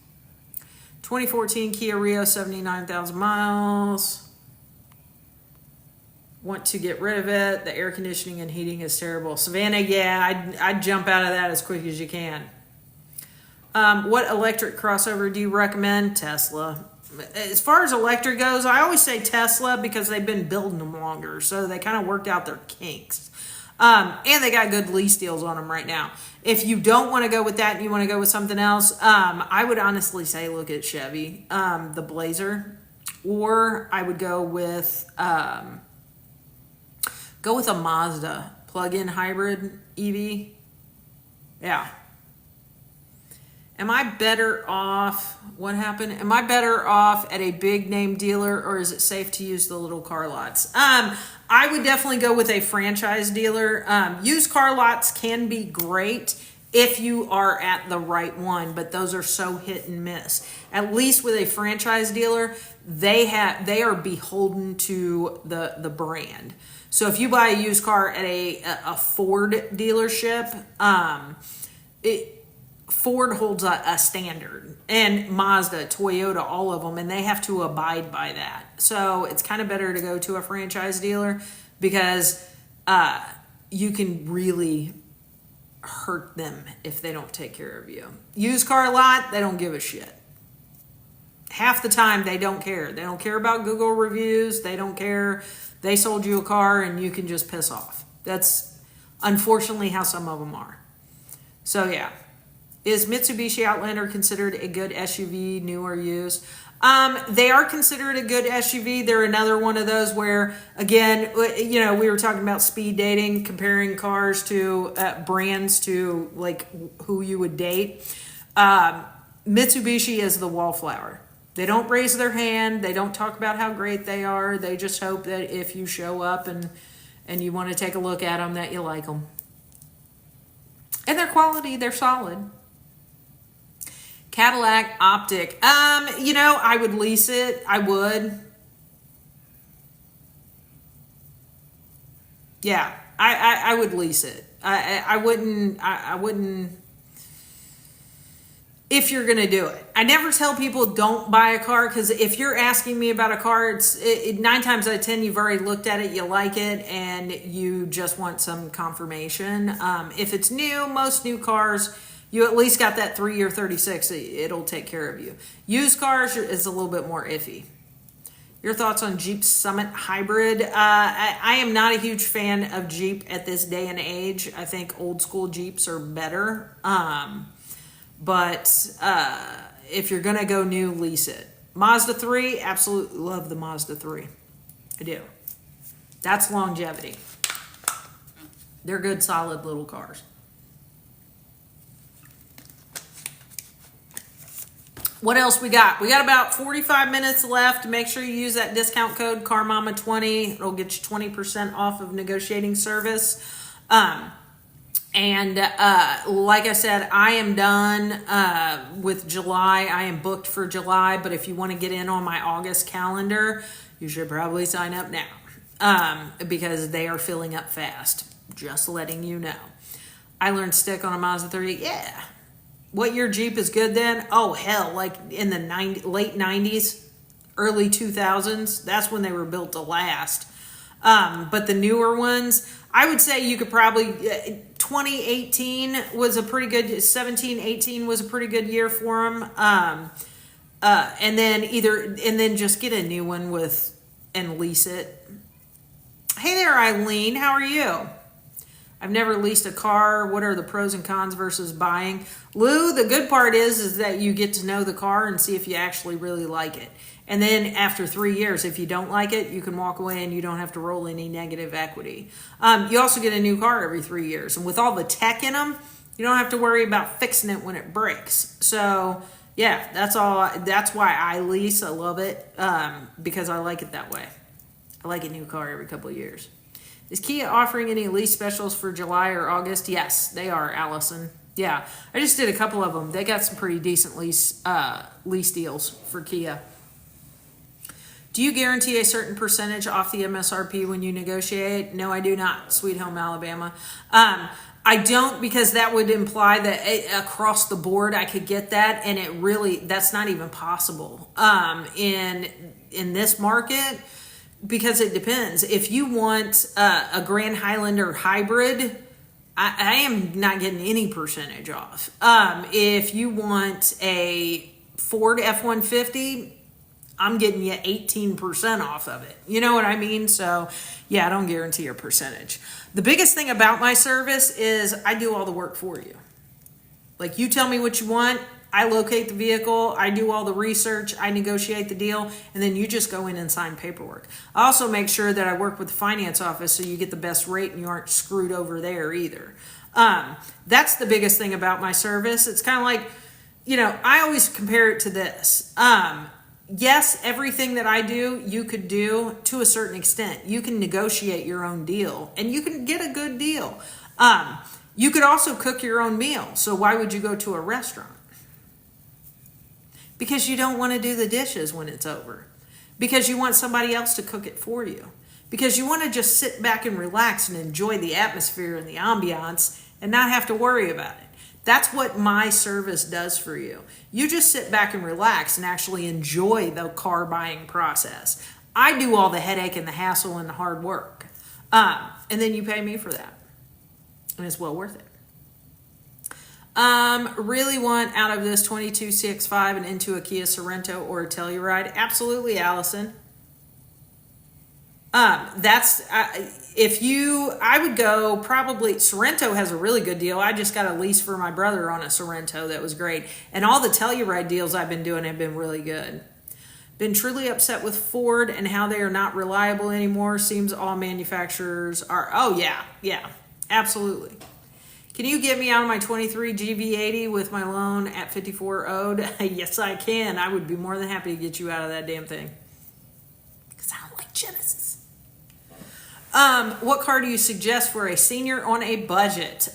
[SPEAKER 1] 2014 Kia Rio, 79,000 miles. Want to get rid of it. The air conditioning and heating is terrible. Savannah, yeah, I'd jump out of that as quick as you can. What electric crossover do you recommend? Tesla. As far as electric goes, I always say Tesla because they've been building them longer, so they kind of worked out their kinks. And they got good lease deals on them right now. If you don't want to go with that and you want to go with something else, I would honestly say look at Chevy, the Blazer, or I would go with a Mazda plug-in hybrid EV. Yeah. Am I better off? What happened? Am I better off at a big name dealer or is it safe to use the little car lots? I would definitely go with a franchise dealer. Used car lots can be great if you are at the right one, but those are so hit and miss. At least with a franchise dealer, they are beholden to the brand. So if you buy a used car at a Ford dealership, Ford holds a standard, and Mazda, Toyota, all of them, and they have to abide by that. So it's kind of better to go to a franchise dealer because you can really hurt them if they don't take care of you. Used car lot, they don't give a shit. Half the time, they don't care. They don't care about Google reviews. They don't care. They sold you a car and you can just piss off. That's unfortunately how some of them are. So yeah. Is Mitsubishi Outlander considered a good SUV, new or used? They are considered a good SUV. They're another one of those where, again, we were talking about speed dating, comparing cars to brands to like who you would date. Mitsubishi is the wallflower. They don't raise their hand. They don't talk about how great they are. They just hope that if you show up and you want to take a look at them, that you like them. And their quality, they're solid. Cadillac Optic. I would lease it. I would. Yeah, I would lease it. I wouldn't if you're going to do it. I never tell people don't buy a car, because if you're asking me about a car, it's 9 times out of 10 you've already looked at it, you like it, and you just want some confirmation. If it's new, most new cars, you at least got that 3-year 36. It'll take care of you. Used cars is a little bit more iffy. Your thoughts on Jeep Summit Hybrid? I am not a huge fan of Jeep at this day and age. I think old school Jeeps are better. But if you're going to go new, lease it. Mazda 3, absolutely love the Mazda 3. I do. That's longevity. They're good, solid little cars. What else we got? We got about 45 minutes left. Make sure you use that discount code CarMama20. It'll get you 20% off of negotiating service. And like I said, I am done with July. I am booked for July, but if you want to get in on my August calendar, you should probably sign up now because they are filling up fast. Just letting you know. I learned stick on a Mazda 3. Yeah. What year Jeep is good then? Oh, hell, like in the late 90s, early 2000s. That's when they were built to last. But the newer ones, I would say you could probably, 2018 was a pretty good, 17, 18 was a pretty good year for them. And then just get a new one and lease it. Hey there, Eileen, how are you? I've never leased a car. What are the pros and cons versus buying? Lou, the good part is that you get to know the car and see if you actually really like it. And then after 3 years, if you don't like it, you can walk away and you don't have to roll any negative equity. You also get a new car every 3 years. And with all the tech in them, you don't have to worry about fixing it when it breaks. So yeah, that's all. That's why I lease. I love it because I like it that way. I like a new car every couple of years. Is Kia offering any lease specials for July or August? Yes, they are, Allison. Yeah, I just did a couple of them. They got some pretty decent lease deals for Kia. Do you guarantee a certain percentage off the MSRP when you negotiate? No, I do not. Sweet Home, Alabama. I don't, because that would imply that across the board I could get that, and that's not even possible in this market. Because it depends. If you want a Grand Highlander hybrid, I am not getting any percentage off. If you want a Ford F-150, I'm getting you 18% off of it. You know what I mean? So yeah, I don't guarantee a percentage. The biggest thing about my service is I do all the work for you. Like, you tell me what you want, I locate the vehicle, I do all the research, I negotiate the deal, and then you just go in and sign paperwork. I also make sure that I work with the finance office so you get the best rate and you aren't screwed over there either. That's the biggest thing about my service. It's kind of like, I always compare it to this. Yes, everything that I do, you could do to a certain extent. You can negotiate your own deal and you can get a good deal. You could also cook your own meal. So why would you go to a restaurant? Because you don't want to do the dishes when it's over. Because you want somebody else to cook it for you. Because you want to just sit back and relax and enjoy the atmosphere and the ambiance and not have to worry about it. That's what my service does for you. You just sit back and relax and actually enjoy the car buying process. I do all the headache and the hassle and the hard work. And then you pay me for that. And it's well worth it. Really want out of this 22 CX-5 and into a Kia Sorento or a Telluride? Absolutely, Allison. I would go probably, Sorento has a really good deal. I just got a lease for my brother on a Sorento that was great. And all the Telluride deals I've been doing have been really good. Been truly upset with Ford and how they are not reliable anymore. Seems all manufacturers are, oh yeah, absolutely. Can you get me out of my 23 GV80 with my loan at 54 owed? Yes, I can. I would be more than happy to get you out of that damn thing. Because I don't like Genesis. What car do you suggest for a senior on a budget?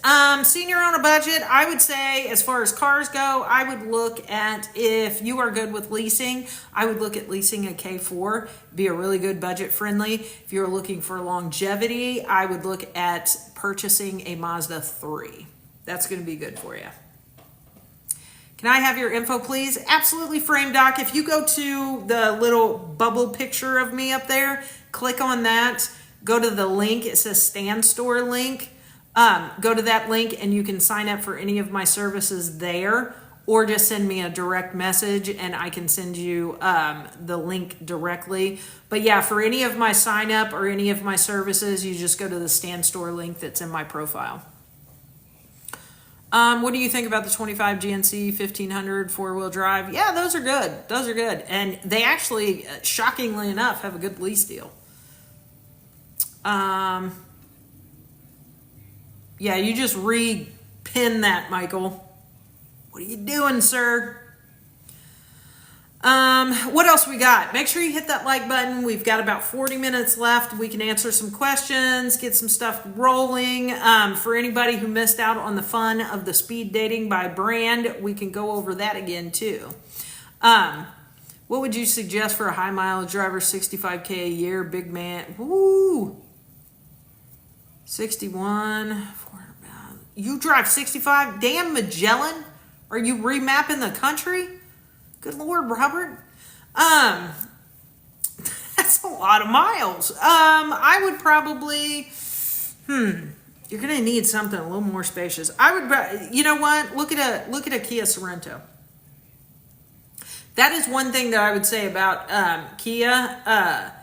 [SPEAKER 1] Senior on a budget, I would say, as far as cars go, I would look at, if you are good with leasing, I would look at leasing a K4, be a really good budget friendly. If you're looking for longevity, I would look at purchasing a Mazda 3. That's going to be good for you. Can I have your info, please? Absolutely, Frame Doc. If you go to the little bubble picture of me up there, click on that, go to the link. It says Stand Store link. Go to that link and you can sign up for any of my services there, or just send me a direct message and I can send you the link directly. But yeah, for any of my sign up or any of my services, you just go to the Stand Store link that's in my profile. What do you think about the 25 GNC 1500 four-wheel drive? Yeah, those are good. Those are good. And they actually, shockingly enough, have a good lease deal. Yeah, you just re-pin that, Michael. What are you doing, sir? What else we got? Make sure you hit that like button. We've got about 40 minutes left. We can answer some questions, get some stuff rolling. For anybody who missed out on the fun of the speed dating by brand, we can go over that again too. What would you suggest for a high mileage driver, 65K a year, big man? Woo! 61, 400 pounds. You drive 65? Damn, Magellan? Are you remapping the country? Good Lord, Robert. That's a lot of miles. I would probably, you're going to need something a little more spacious. I would, you know what? Look at a Kia Sorento. That is one thing that I would say about Kia.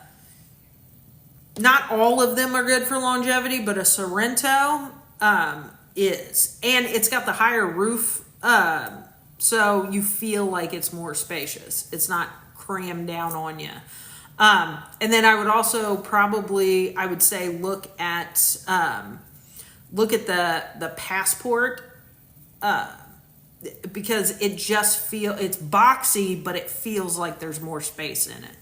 [SPEAKER 1] Not all of them are good for longevity, but a Sorento is. And it's got the higher roof, so you feel like it's more spacious. It's not crammed down on you. And then I would also probably, I would say, look at the Passport, because it just it's boxy, but it feels like there's more space in it.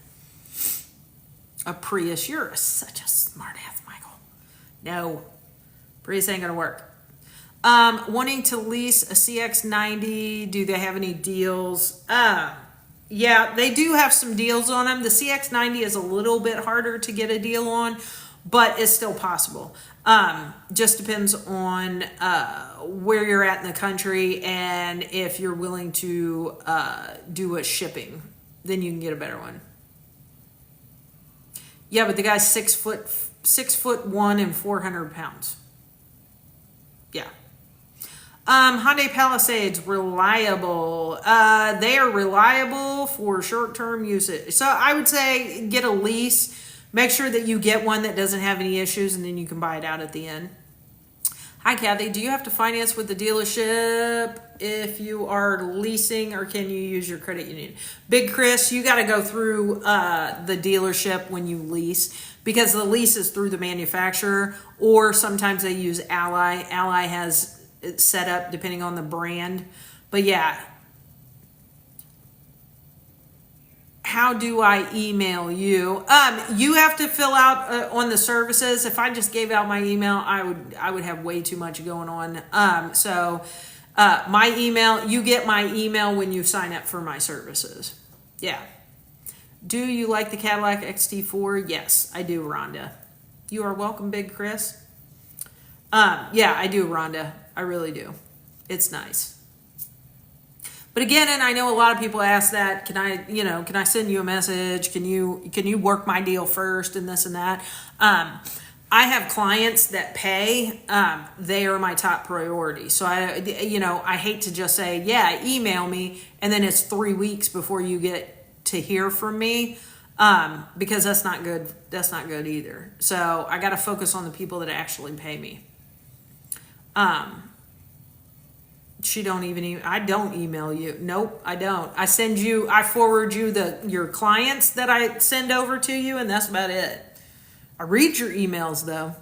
[SPEAKER 1] A Prius, you're such a smart ass, Michael. No, Prius ain't gonna work. Wanting to lease a CX-90, do they have any deals? Yeah, they do have some deals on them. The CX-90 is a little bit harder to get a deal on, but it's still possible. Just depends on where you're at in the country, and if you're willing to do a shipping, then you can get a better one. Yeah, but the guy's 6'1" and 400 pounds. Yeah. Hyundai Palisades, reliable. They are reliable for short-term usage. So I would say get a lease. Make sure that you get one that doesn't have any issues, and then you can buy it out at the end. Hi, Kathy. Do you have to finance with the dealership if you are leasing, or can you use your credit union? Big Chris, you got to go through the dealership when you lease, because the lease is through the manufacturer, or sometimes they use Ally. Ally has it set up depending on the brand. But yeah. How do I email you? You have to fill out on the services. If I just gave out my email, I would have way too much going on. So my email, you get my email when you sign up for my services. Yeah. Do you like the Cadillac XT4? Yes, I do, Rhonda. You are welcome, Big Chris. Yeah, I do, Rhonda. I really do. It's nice. But again, and I know a lot of people ask that, can I send you a message? Can you work my deal first and this and that? I have clients that pay. They are my top priority. So I hate to just say, yeah, email me, and then it's 3 weeks before you get to hear from me, because that's not good. That's not good either. So I got to focus on the people that actually pay me. I don't email you. Nope, I don't. I forward you your clients that I send over to you, and that's about it. I read your emails though.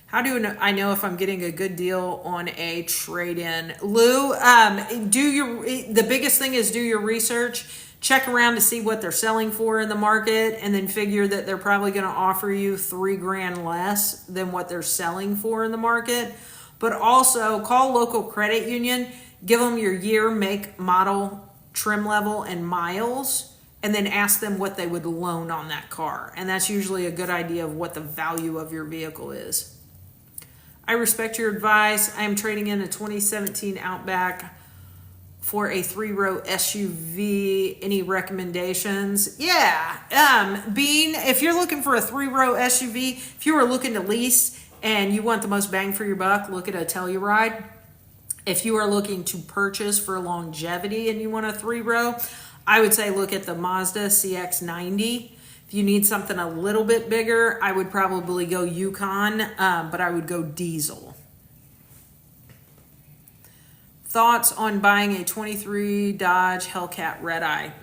[SPEAKER 1] How do I know if I'm getting a good deal on a trade-in? Lou, the biggest thing is do your research. Check around to see what they're selling for in the market, and then figure that they're probably going to offer you $3,000 less than what they're selling for in the market. But also call local credit union, give them your year, make, model, trim level, and miles, and then ask them what they would loan on that car. And that's usually a good idea of what the value of your vehicle is. I respect your advice. I am trading in a 2017 Outback for a 3-row SUV. Any recommendations? Yeah. Bean, if you're looking for a 3-row SUV, if you are looking to lease and you want the most bang for your buck, look at a Telluride. If you are looking to purchase for longevity and you want a 3-row, I would say look at the Mazda CX-90. If you need something a little bit bigger, I would probably go Yukon, but I would go diesel. Thoughts on buying a 23 Dodge Hellcat Red Eye?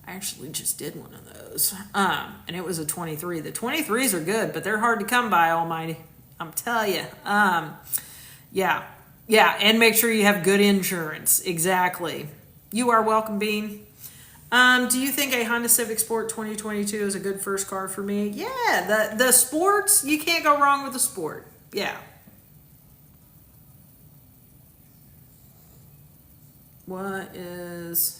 [SPEAKER 1] I actually just did one of those, and it was a 23. The 23s are good, but they're hard to come by, almighty. I'm telling you. Yeah, and make sure you have good insurance. Exactly. You are welcome, Bean. Do you think a Honda Civic Sport 2022 is a good first car for me? Yeah, the sports, you can't go wrong with the sport. Yeah. What is...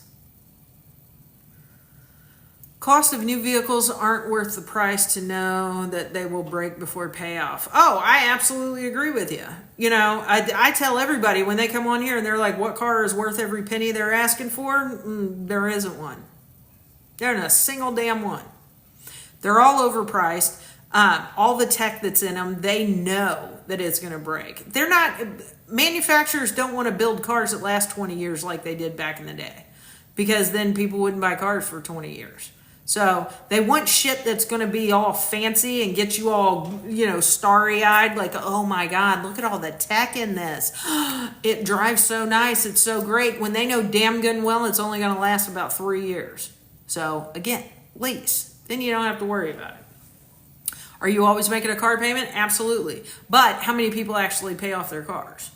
[SPEAKER 1] Cost of new vehicles aren't worth the price to know that they will break before payoff. Oh, I absolutely agree with you. You know, I tell everybody when they come on here and they're like, what car is worth every penny they're asking for? There isn't one. There isn't a single damn one. They're all overpriced. All the tech that's in them, they know that it's going to break. They're not, manufacturers don't want to build cars that last 20 years like they did back in the day, because then people wouldn't buy cars for 20 years. So they want shit that's going to be all fancy and get you all, starry-eyed, like, oh my God, look at all the tech in this. It drives so nice. It's so great. When they know damn good and well it's only going to last about 3 years. So again, lease. Then you don't have to worry about it. Are you always making a car payment? Absolutely. But how many people actually pay off their cars?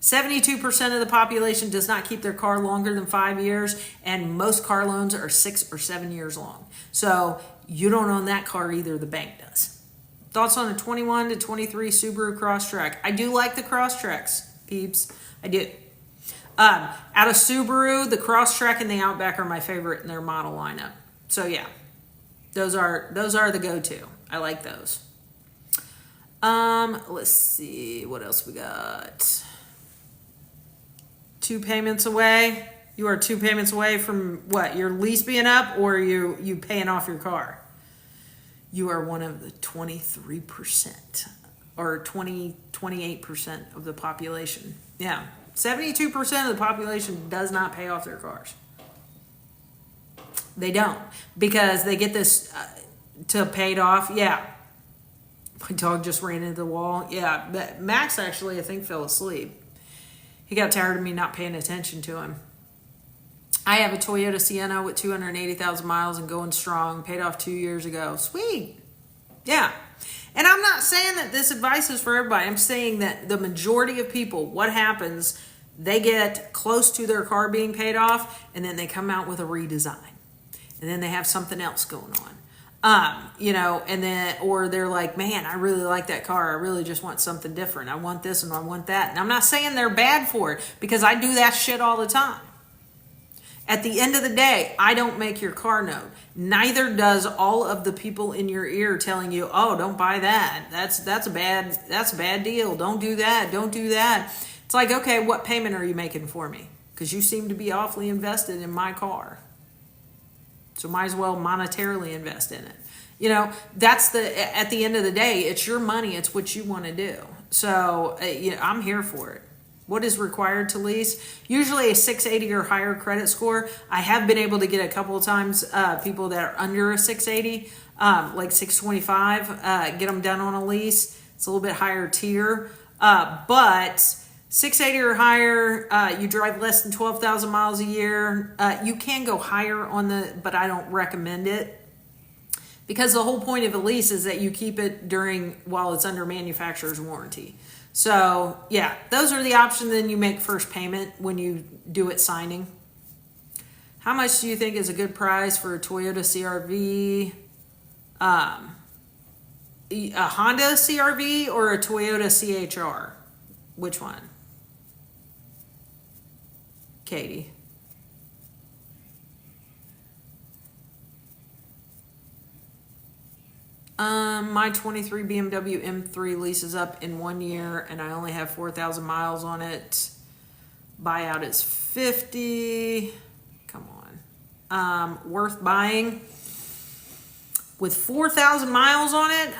[SPEAKER 1] 72% of the population does not keep their car longer than 5 years, and most car loans are 6 or 7 years long. So you don't own that car either, the bank does. Thoughts on the 21 to 23 Subaru Crosstrek? I do like the Crosstreks, peeps. I do. Out of Subaru, the Crosstrek and the Outback are my favorite in their model lineup. So yeah, those are the go-to. I like those. Let's see what else we got. 2 payments away. You are 2 payments away from what? Your lease being up, or you paying off your car? You are one of the 23% or 28% of the population. Yeah. 72% of the population does not pay off their cars. They don't, because they get this to paid off. Yeah. My dog just ran into the wall. Yeah. But Max actually, I think, fell asleep. He got tired of me not paying attention to him. I have a Toyota Sienna with 280,000 miles and going strong. Paid off 2 years ago. Sweet. Yeah. And I'm not saying that this advice is for everybody. I'm saying that the majority of people, what happens, they get close to their car being paid off, and then they come out with a redesign. And then they have something else going on. And then, or they're like, man, I really like that car. I really just want something different. I want this and I want that. And I'm not saying they're bad for it, because I do that shit all the time. At the end of the day, I don't make your car note. Neither does all of the people in your ear telling you, oh, don't buy that. That's a bad deal. Don't do that. Don't do that. It's like, okay, what payment are you making for me? Because you seem to be awfully invested in my car. So might as well monetarily invest in it. That's at the end of the day, it's your money. It's what you want to do. So I'm here for it. What is required to lease? Usually a 680 or higher credit score. I have been able to get a couple of times people that are under a 680, like 625, get them done on a lease. It's a little bit higher tier. But 680 or higher, you drive less than 12,000 miles a year. You can go higher but I don't recommend it. Because the whole point of a lease is that you keep it while it's under manufacturer's warranty. So yeah, those are the options. Then you make first payment when you do it signing. How much do you think is a good price for a Toyota CR-V? A Honda CR-V or a Toyota CHR? Which one? Katie. My 23 BMW M3 leases up in 1 year and I only have 4,000 miles on it. Buyout is 50. Come on. Worth buying with 4,000 miles on it.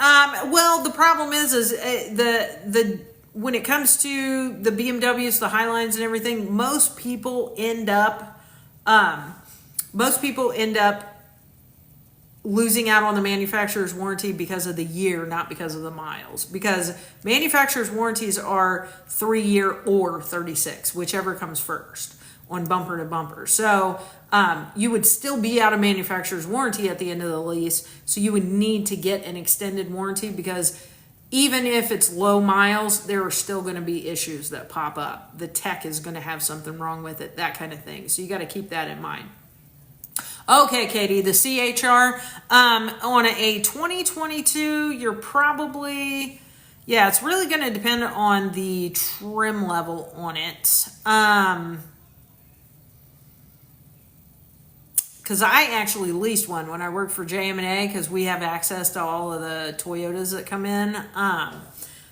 [SPEAKER 1] Well, the problem is the when it comes to the BMWs, the Highlines, and everything, most people end up losing out on the manufacturer's warranty because of the year, not because of the miles. Because manufacturer's warranties are 3-year or 36, whichever comes first on bumper to bumper. So you would still be out of manufacturer's warranty at the end of the lease. So you would need to get an extended warranty because even if it's low miles, there are still going to be issues that pop up. The tech is going to have something wrong with it, that kind of thing. So you got to keep that in mind. Okay, Katie, the CHR on a 2022, you're probably, yeah, it's really going to depend on the trim level on it. Because I actually leased one when I worked for JM&A because we have access to all of the Toyotas that come in.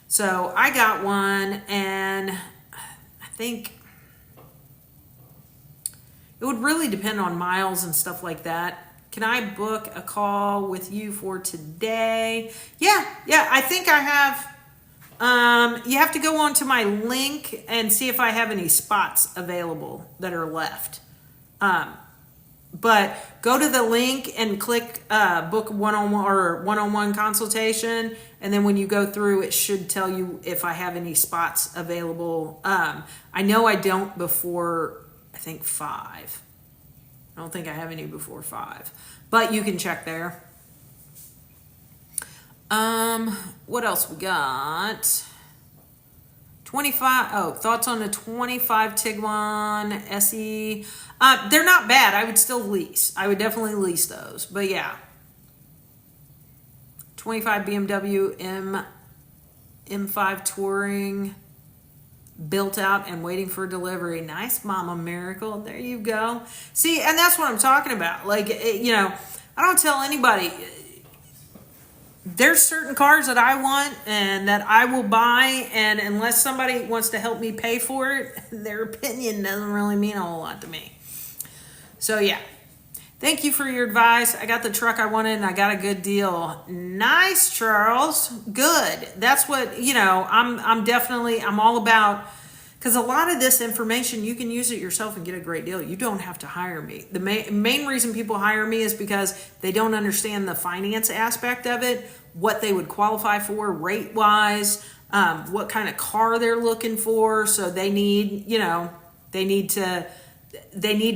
[SPEAKER 1] So I got one, and I think it would really depend on miles and stuff like that. Can I book a call with you for today? Yeah, I think I have. You have to go onto my link and see if I have any spots available that are left. But go to the link and click book one-on-one consultation, and then when you go through, it should tell you if I have any spots available. I know I don't before, I think 5. I don't think I have any before 5, but you can check there. What else we got? 25. Thoughts on the 25 Tiguan SE? They're not bad. I would still lease. I would definitely lease those. But yeah. 25 BMW M5 Touring, built out and waiting for delivery. Nice, Mama Miracle. There you go. See, and that's what I'm talking about. Like, I don't tell anybody. There's certain cars that I want and that I will buy, and unless somebody wants to help me pay for it, their opinion doesn't really mean a whole lot to me. So yeah, thank you for your advice. I got the truck I wanted and I got a good deal. Nice, Charles. Good. That's what, I'm all about, because a lot of this information, you can use it yourself and get a great deal. You don't have to hire me. The main reason people hire me is because they don't understand the finance aspect of it, what they would qualify for rate-wise, what kind of car they're looking for. So they need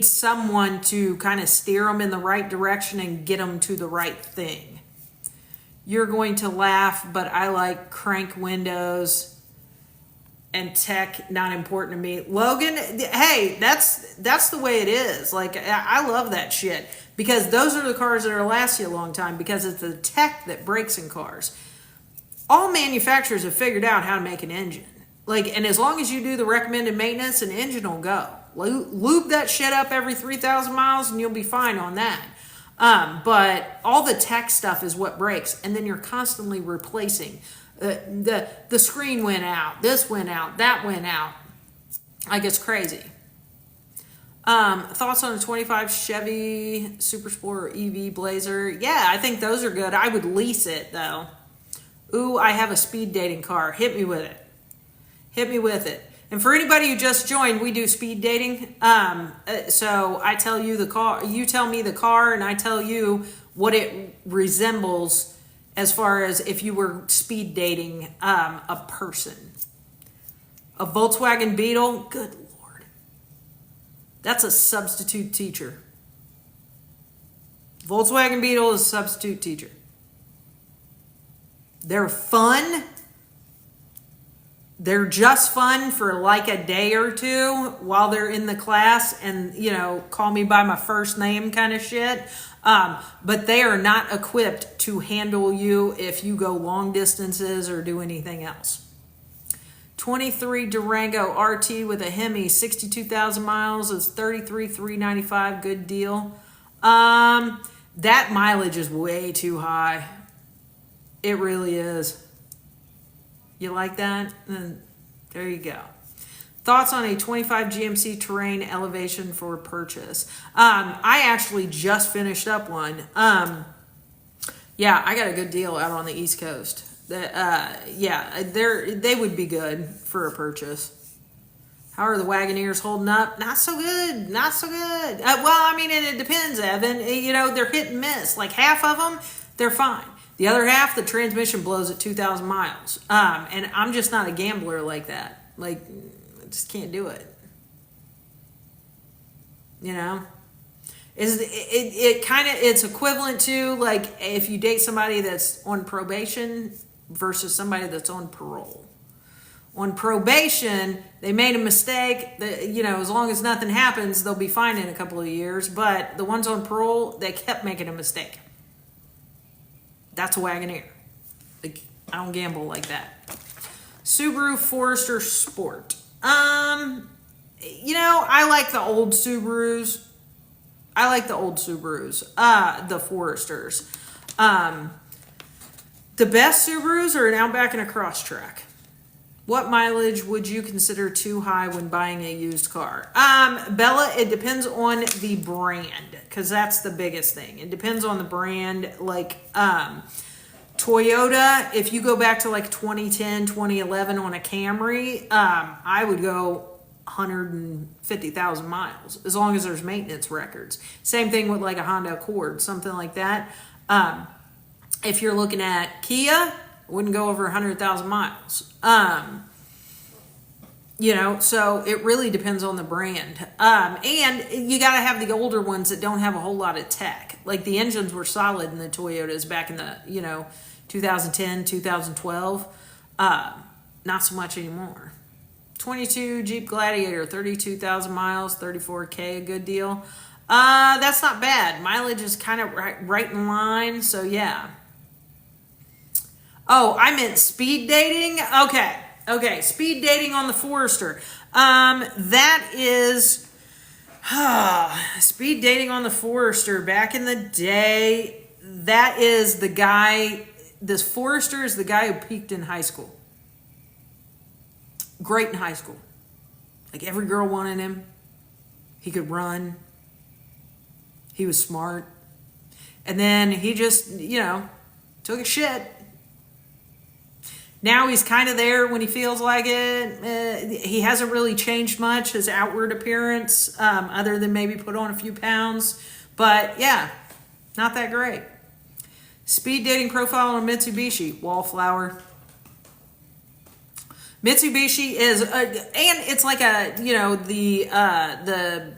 [SPEAKER 1] someone to kind of steer them in the right direction and get them to the right thing. You're going to laugh, but I like crank windows and tech, not important to me. Logan, hey, that's the way it is. Like, I love that shit, because those are the cars that are last you a long time, because it's the tech that breaks in cars. All manufacturers have figured out how to make an engine. Like, and as long as you do the recommended maintenance, an engine will go. Lube that shit up every 3,000 miles and you'll be fine on that. But all the tech stuff is what breaks, and then you're constantly replacing. The screen went out, this went out, that went out. Like, it's crazy. Thoughts on a 25 Chevy Super Sport EV Blazer? Yeah, I think those are good. I would lease it though. Ooh, I have a speed dating car. Hit me with it. Hit me with it. And for anybody who just joined, we do speed dating. So I tell you the car, you tell me the car, and I tell you what it resembles as far as if you were speed dating a person. A Volkswagen Beetle, good Lord. That's a substitute teacher. Volkswagen Beetle is a substitute teacher. They're fun. They're just fun for like a day or two while they're in the class and, call me by my first name kind of shit. But they are not equipped to handle you if you go long distances or do anything else. 23 Durango RT with a Hemi, 62,000 miles is $33,395. Good deal. That mileage is way too high. It really is. You like that? Then there you go. Thoughts on a 25 GMC Terrain elevation for purchase? I actually just finished up one. Yeah, I got a good deal out on the East Coast. Yeah, they would be good for a purchase. How are the Wagoneers holding up? Not so good. Not so good. Well, I mean, it depends, Evan. You know, they're hit and miss. Like half of them, they're fine. The other half, the transmission blows at 2,000 miles. And I'm just not a gambler like that. Like, I just can't do it. You know? It's equivalent to like if you date somebody that's on probation versus somebody that's on parole. On probation, they made a mistake. As long as nothing happens, they'll be fine in a couple of years. But the ones on parole, they kept making a mistake. That's a Wagoneer. Like, I don't gamble like that. Subaru Forester Sport. I like the old Subarus. The Foresters. The best Subarus are an Outback and a Crosstrek. What mileage would you consider too high when buying a used car? Bella, it depends on the brand, because that's the biggest thing. It depends on the brand. Like Toyota, if you go back to like 2010, 2011 on a Camry, I would go 150,000 miles, as long as there's maintenance records. Same thing with like a Honda Accord, something like that. If you're looking at Kia, wouldn't go over 100,000 miles. So it really depends on the brand. And you got to have the older ones that don't have a whole lot of tech. Like the engines were solid in the Toyotas back in the, 2010, 2012. Not so much anymore. 22 Jeep Gladiator, 32,000 miles, 34K, a good deal. That's not bad. Mileage is kind of right in line. So yeah. Oh, I meant speed dating? Okay. Speed dating on the Forester. That is... speed dating on the Forester. Back in the day, that is the guy... This Forester is the guy who peaked in high school. Great in high school. Like every girl wanted him. He could run. He was smart. And then he just, took a shit. Now he's kind of there when he feels like it. He hasn't really changed much, his outward appearance, other than maybe put on a few pounds. But yeah, not that great. Speed dating profile on Mitsubishi, Wallflower. Mitsubishi is, and it's like the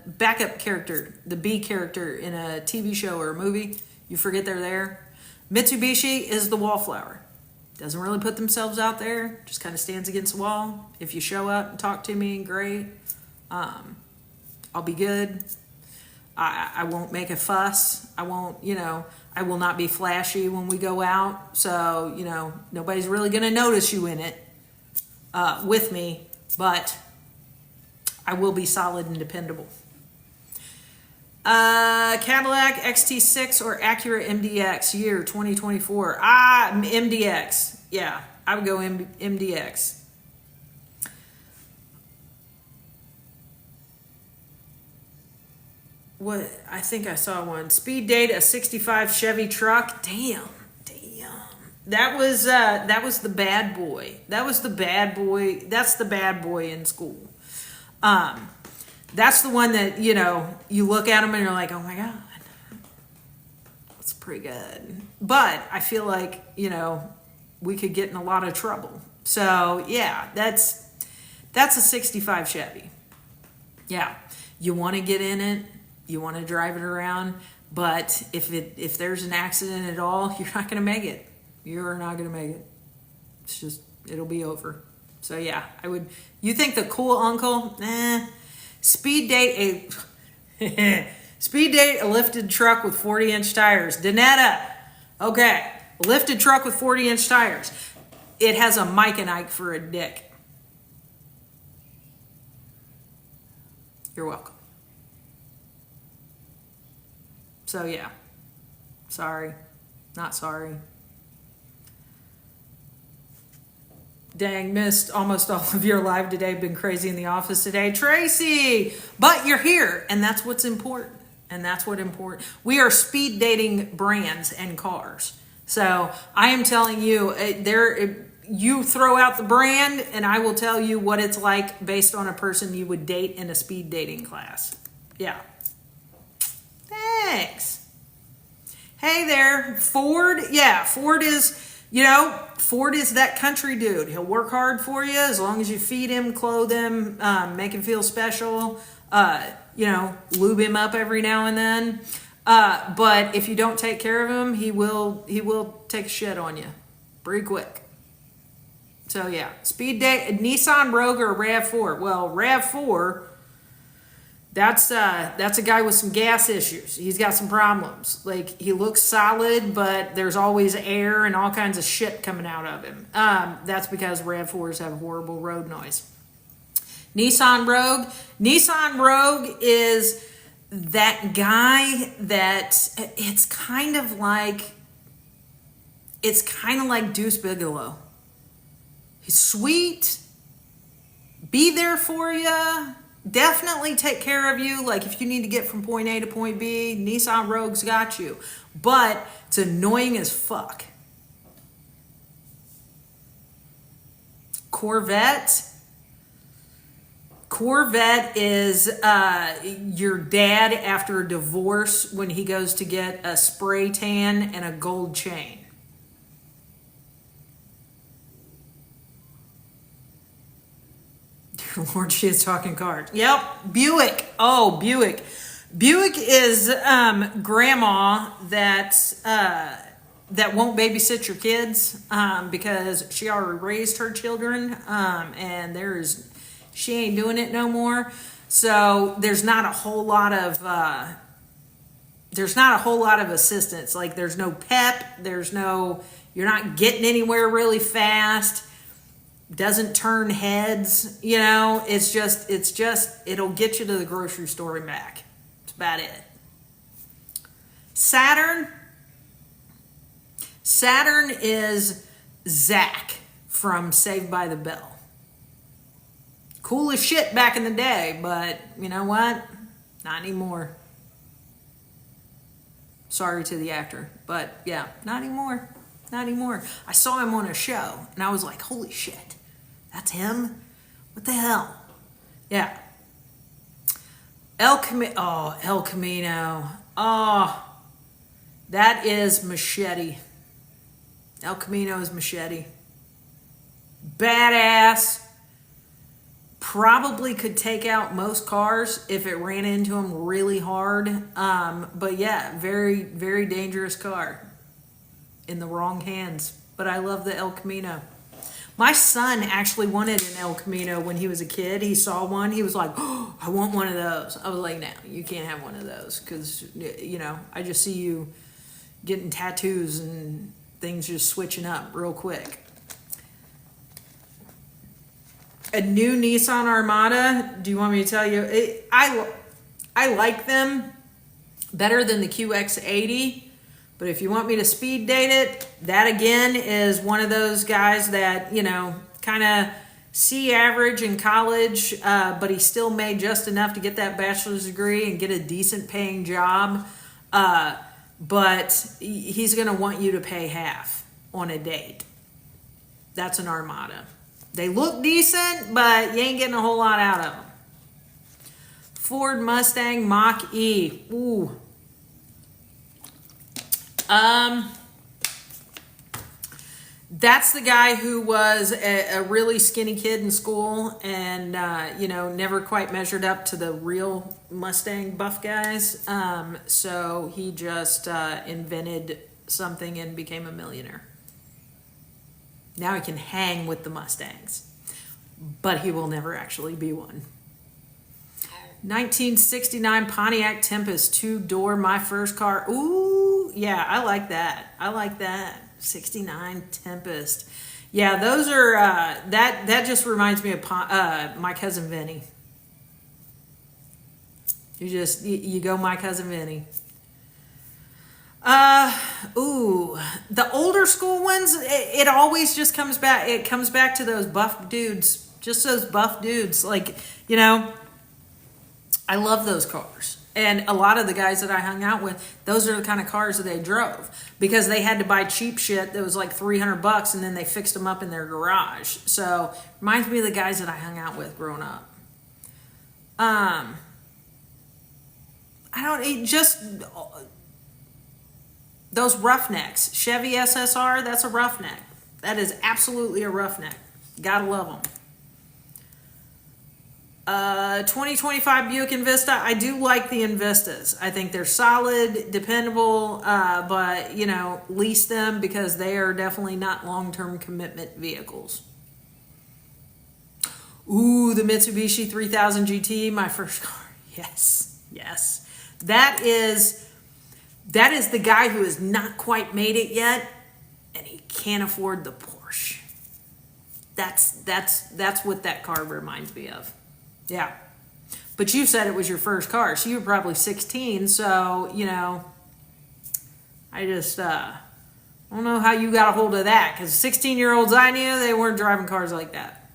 [SPEAKER 1] backup character, the B character in a TV show or a movie. You forget they're there. Mitsubishi is the Wallflower. Doesn't really put themselves out there. Just kind of stands against the wall. If you show up and talk to me, great. I'll be good. I won't make a fuss. I won't, I will not be flashy when we go out. So, nobody's really going to notice you in it with me. But I will be solid and dependable. Cadillac XT6 or Acura MDX year 2024. MDX. Yeah, I would go MDX. What? I think I saw one. Speed date a 65 Chevy truck. Damn. That was the bad boy. That's the bad boy in school. That's the one that, you look at them and you're like, oh my God, that's pretty good. But I feel like, we could get in a lot of trouble. So yeah, that's a 65 Chevy. Yeah. You want to get in it. You want to drive it around. But if there's an accident at all, you're not going to make it. You're not going to make it. It's just, it'll be over. So yeah, you think the cool uncle? Speed date a lifted truck with 40-inch tires. Danetta. Okay. A lifted truck with 40-inch tires. It has a Mike and Ike for a dick. You're welcome. So yeah. Sorry. Not sorry. dang, missed almost all of your live today. Been crazy in the office today. Tracy, but you're here, and that's what's important. And that's what important. We are speed dating brands and cars. So I am telling you, you throw out the brand, and I will tell you what it's like based on a person you would date in a speed dating class. Yeah. Thanks. Hey there, Ford. Yeah, Ford is that country dude. He'll work hard for you as long as you feed him, clothe him, make him feel special, lube him up every now and then. But if you don't take care of him, he will take a shit on you pretty quick. So yeah, speed date, Nissan Rogue or RAV4. Well, RAV4, that's a guy with some gas issues. He's got some problems. Like, he looks solid, but there's always air and all kinds of shit coming out of him. That's because RAV4s have horrible road noise. Nissan Rogue is that guy that it's kind of like Deuce Bigelow. He's sweet, be there for you, definitely take care of you. Like, if you need to get from point A to point B, Nissan Rogue's got you. But it's annoying as fuck. Corvette is your dad after a divorce when he goes to get a spray tan and a gold chain. Dear Lord, she is talking cars. Yep, Buick. Oh, Buick. Buick is grandma that won't babysit your kids because she already raised her children, and she ain't doing it no more. So there's not a whole lot of assistance. Like, there's no pep. You're not getting anywhere really fast. Doesn't turn heads. It's just it'll get you to the grocery store and back. That's about it. Saturn is Zach from Saved by the Bell. Cool as shit back in the day, but you know what? Not anymore. Sorry to the actor, but yeah, not anymore. Not anymore. I saw him on a show, and I was like, holy shit, that's him? What the hell? Yeah. El Camino. Oh, that is Machete. El Camino is Machete. Badass. Probably could take out most cars if it ran into them really hard. But yeah, very, very dangerous car in the wrong hands. But I love the El Camino. My son actually wanted an El Camino when he was a kid. He saw one. He was like, oh, I want one of those. I was like, no, you can't have one of those because, I just see you getting tattoos and things just switching up real quick. A new Nissan Armada. Do you want me to tell you? I like them better than the QX80. But if you want me to speed date it, that again is one of those guys that, kind of C average in college, but he still made just enough to get that bachelor's degree and get a decent paying job. But he's going to want you to pay half on a date. That's an Armada. They look decent, but you ain't getting a whole lot out of them. Ford Mustang Mach-E. Ooh. That's the guy who was a really skinny kid in school and, never quite measured up to the real Mustang buff guys. So he just invented something and became a millionaire. Now he can hang with the Mustangs, but he will never actually be one. 1969 Pontiac Tempest, 2-door, my first car. Ooh, yeah, I like that. 69 Tempest. Yeah, those are, that just reminds me of my cousin Vinny. You go my cousin Vinny. Ooh, the older school ones, it always just comes back. It comes back to those buff dudes, just those buff dudes. Like, you know, I love those cars. And a lot of the guys that I hung out with, those are the kind of cars that they drove because they had to buy cheap shit that was like $300 and then they fixed them up in their garage. So reminds me of the guys that I hung out with growing up. I don't just those roughnecks. Chevy SSR, that's a roughneck. That is absolutely a roughneck. Gotta love them. 2025 Buick Envista. I do like the Envistas. I think they're solid, dependable, but, you know, lease them because they are definitely not long-term commitment vehicles. Ooh, the Mitsubishi 3000 GT, my first car. Yes, yes. That is the guy who has not quite made it yet, and he can't afford the Porsche. That's what that car reminds me of. Yeah. But you said it was your first car, so you were probably 16, so, you know, I just, I don't know how you got a hold of that, because 16-year-olds I knew, they weren't driving cars like that.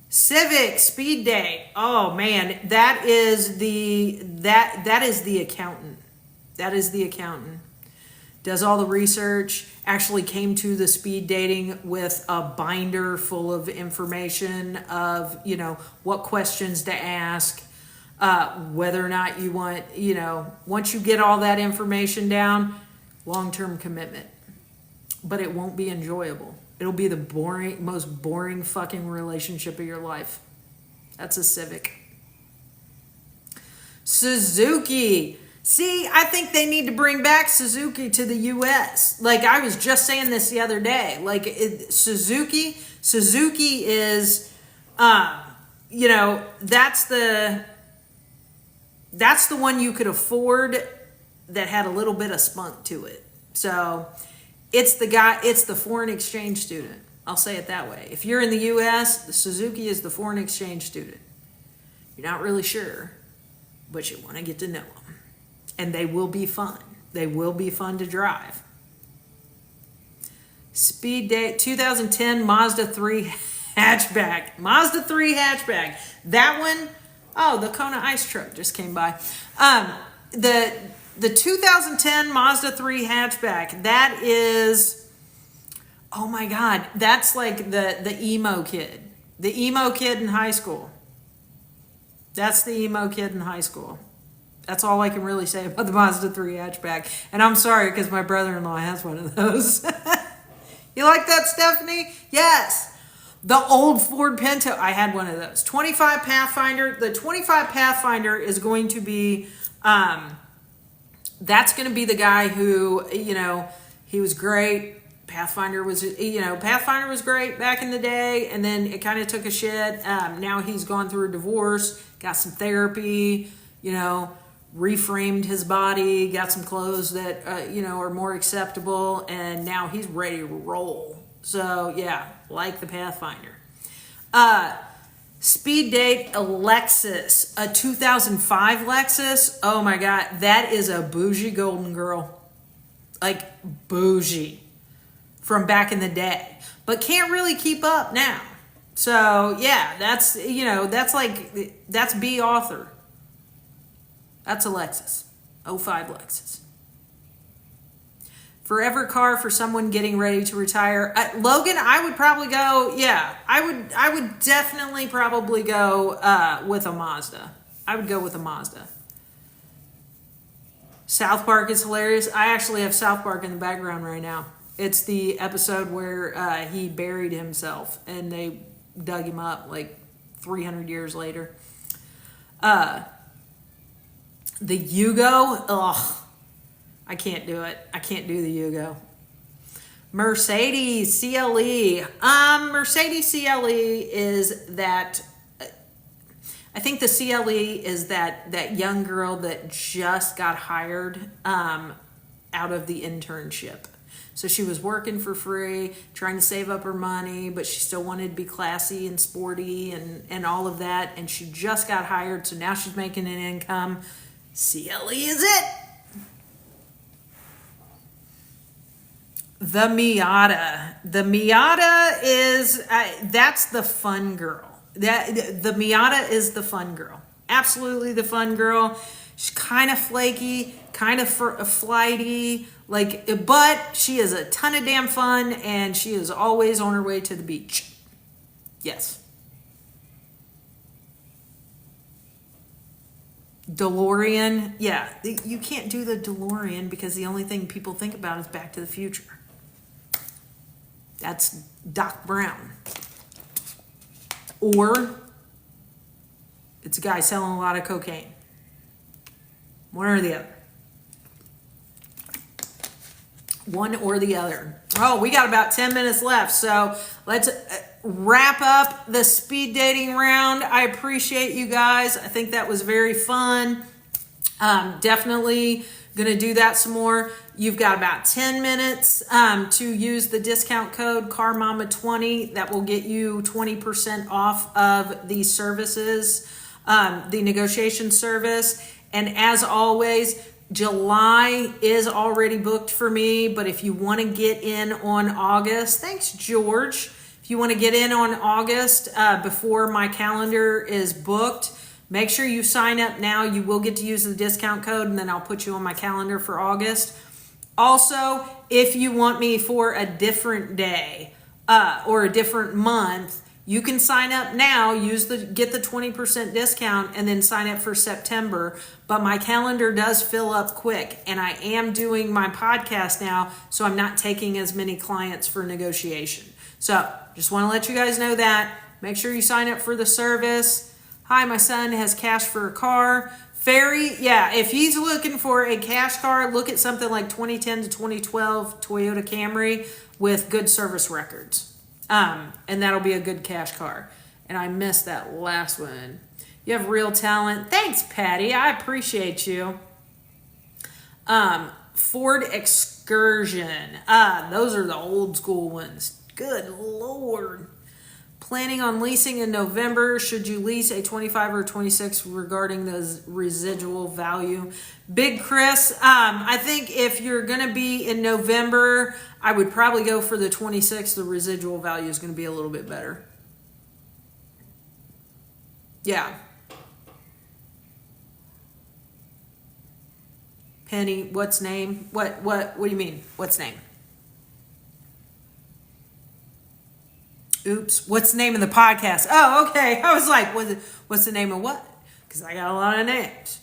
[SPEAKER 1] Civic Speed Date. Oh, man, that is the accountant. That is the accountant. Does all the research, actually came to the speed dating with a binder full of information of, you know, what questions to ask, whether or not you want, you know, once you get all that information down, long-term commitment. But it won't be enjoyable. It'll be the most boring fucking relationship of your life. That's a Civic. Suzuki. See, I think they need to bring back Suzuki to the U.S. Like, I was just saying this the other day. Like, Suzuki is, you know, that's the one you could afford that had a little bit of spunk to it. So, it's the foreign exchange student. I'll say it that way. If you're in the U.S., the Suzuki is the foreign exchange student. You're not really sure, but you want to get to know them. And they will be fun. They will be fun to drive. Speed Date 2010 Mazda 3 hatchback. Mazda 3 hatchback. That one, oh, the Kona ice truck just came by. The 2010 Mazda 3 hatchback. That is, oh my God, that's like the emo kid. The emo kid in high school. That's the emo kid in high school. That's all I can really say about the Mazda 3 hatchback. And I'm sorry, because my brother-in-law has one of those. You like that, Stephanie? Yes. The old Ford Pinto. I had one of those. 25 Pathfinder. The 25 Pathfinder is going to be, that's going to be the guy who, you know, he was great. Pathfinder was great back in the day, and then it kind of took a shit. Now he's gone through a divorce, got some therapy, you know, reframed his body, got some clothes that, you know, are more acceptable, and now he's ready to roll. So, yeah, like the Pathfinder. Speed Date, a Lexus, a 2005 Lexus. Oh my God, that is a bougie golden girl. Like, bougie. From back in the day. But can't really keep up now. So, yeah, that's, you know, that's B author. That's a Lexus. 05 Lexus. Forever car for someone getting ready to retire. Logan, I would probably go, yeah, I would definitely probably go with a Mazda. I would go with a Mazda. South Park is hilarious. I actually have South Park in the background right now. It's the episode where he buried himself and they dug him up like 300 years later. The Yugo, ugh, I can't do it. I can't do the Yugo. Mercedes CLE. Mercedes CLE is that, I think the CLE is that young girl that just got hired out of the internship. So she was working for free, trying to save up her money, but she still wanted to be classy and sporty and all of that. And she just got hired, so now she's making an income. CLE is it. The Miata. The Miata is, that's the fun girl. The Miata is the fun girl. Absolutely the fun girl. She's kind of flaky, kind of flighty, but she is a ton of damn fun, and she is always on her way to the beach. Yes. DeLorean. Yeah, you can't do the DeLorean because the only thing people think about is Back to the Future. That's Doc Brown. Or it's a guy selling a lot of cocaine. One or the other. One or the other. Oh, we got about 10 minutes left, so let's wrap up the speed dating round. I appreciate you guys. I think that was very fun. Definitely gonna do that some more. You've got about 10 minutes to use the discount code CarMama20. That will get you 20% off of these services, the negotiation service. And as always, July is already booked for me, but if you want to get in on August, thanks, George. If you want to get in on August before my calendar is booked, make sure you sign up now. You will get to use the discount code, and then I'll put you on my calendar for August. Also, if you want me for a different day or a different month, you can sign up now, get the 20% discount, and then sign up for September. But my calendar does fill up quick, and I am doing my podcast now, so I'm not taking as many clients for negotiation. So just want to let you guys know that. Make sure you sign up for the service. Hi, my son has cash for a car. Ferry, yeah, if he's looking for a cash car, look at something like 2010 to 2012 Toyota Camry with good service records. And that'll be a good cash car. And I missed that last one. You have real talent. Thanks, Patty. I appreciate you. Ford Excursion. Those are the old school ones. Good Lord. Planning on leasing in November. Should you lease a 25 or 26 regarding the residual value? Big Chris, I think if you're going to be in November, I would probably go for the 26. The residual value is going to be a little bit better. Yeah. Penny, what's name? What do you mean? What's name? Oops, what's the name of the podcast? Oh, okay. I was like, what's the name of what? Because I got a lot of names.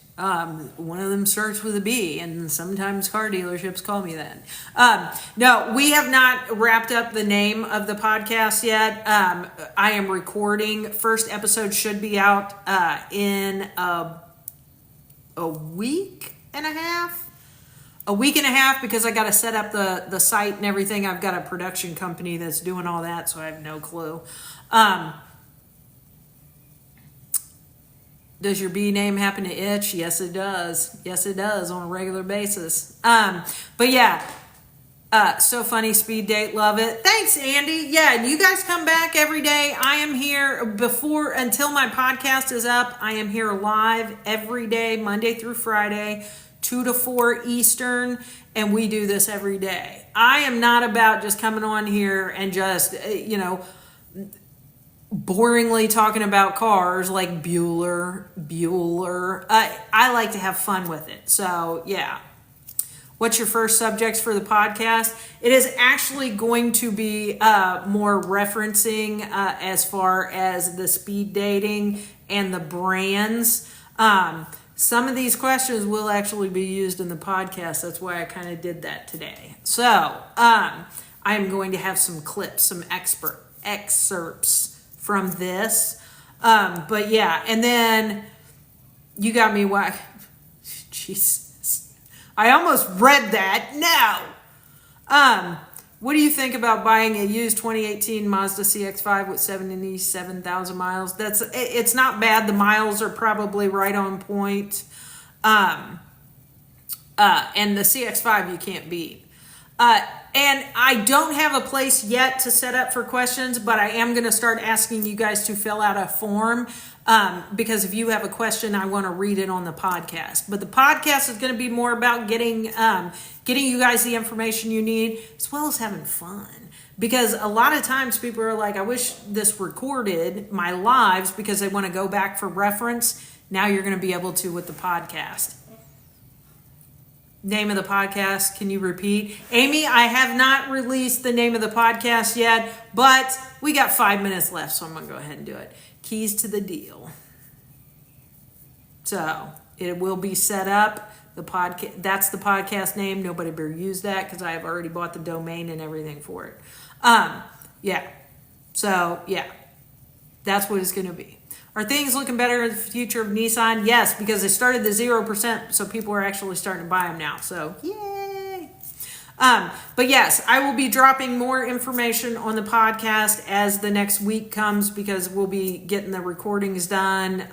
[SPEAKER 1] One of them starts with a B, and sometimes car dealerships call me that. No, we have not wrapped up the name of the podcast yet. I am recording. First episode should be out in a week and a half. A week and a half, because I got to set up the site and everything. I've got a production company that's doing all that, so I have no clue. Does your B name happen to itch? Yes, it does. Yes, it does on a regular basis. But yeah, so funny, speed date, love it. Thanks, Andy. Yeah, and you guys come back every day. I am here until my podcast is up. I am here live every day, Monday through Friday, 2 to 4 Eastern, and we do this every day. I am not about just coming on here and just, boringly talking about cars like Bueller. I like to have fun with it. So, yeah. What's your first subjects for the podcast? It is actually going to be more referencing as far as the speed dating and the brands. Some of these questions will actually be used in the podcast. That's why I kind of did that today. So, I am going to have some clips, some excerpts from this. But yeah, and then you got me whack. Jesus. I almost read that. No. What do you think about buying a used 2018 Mazda CX-5 with 77,000 miles? It's not bad. The miles are probably right on point. And the CX-5 you can't beat. And I don't have a place yet to set up for questions, but I am going to start asking you guys to fill out a form. Because if you have a question, I want to read it on the podcast. But the podcast is going to be more about getting you guys the information you need, as well as having fun. Because a lot of times people are like, I wish this recorded my lives because they want to go back for reference. Now you're going to be able to with the podcast. Name of the podcast, can you repeat? Amy, I have not released the name of the podcast yet, but we got 5 minutes left, so I'm going to go ahead and do it. Keys to the Deal. So it will be set up. That's the podcast name. Nobody better use that because I have already bought the domain and everything for it. Yeah. So yeah, that's what it's going to be. Are things looking better in the future of Nissan? Yes, because they started the 0%, so people are actually starting to buy them now. So yay! But yes, I will be dropping more information on the podcast as the next week comes because we'll be getting the recordings done.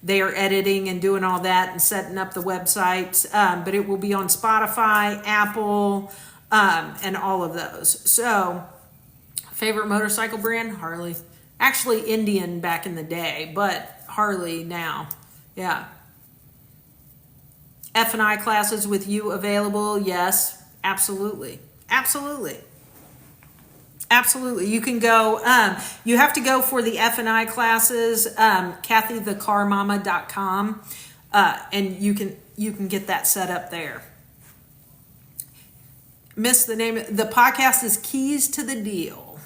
[SPEAKER 1] They are editing and doing all that and setting up the website. But it will be on Spotify, Apple, and all of those. So, favorite motorcycle brand? Harley. Actually, Indian back in the day, but Harley now. Yeah. F&I classes with you available? Yes, absolutely. Absolutely. Absolutely. You can go, you have to go for the F&I classes, kathythecarmama.com, and you can get that set up there. Missed the name. The podcast is Keys to the Deal.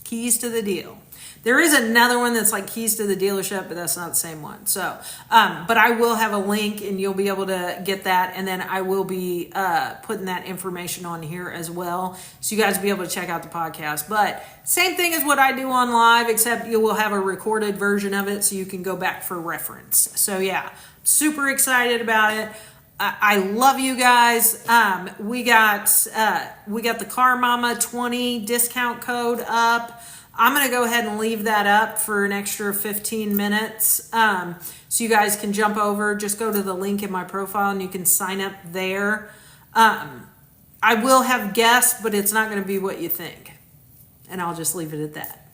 [SPEAKER 1] Keys to the Deal. There is another one that's like Keys to the Dealership, but that's not the same one. So, but I will have a link and you'll be able to get that. And then I will be putting that information on here as well. So you guys will be able to check out the podcast. But same thing as what I do on live, except you will have a recorded version of it so you can go back for reference. So yeah, super excited about it. I love you guys. We got the Car Mama 20 discount code up. I'm going to go ahead and leave that up for an extra 15 minutes. So you guys can jump over, just go to the link in my profile and you can sign up there. I will have guests, but it's not going to be what you think. And I'll just leave it at that.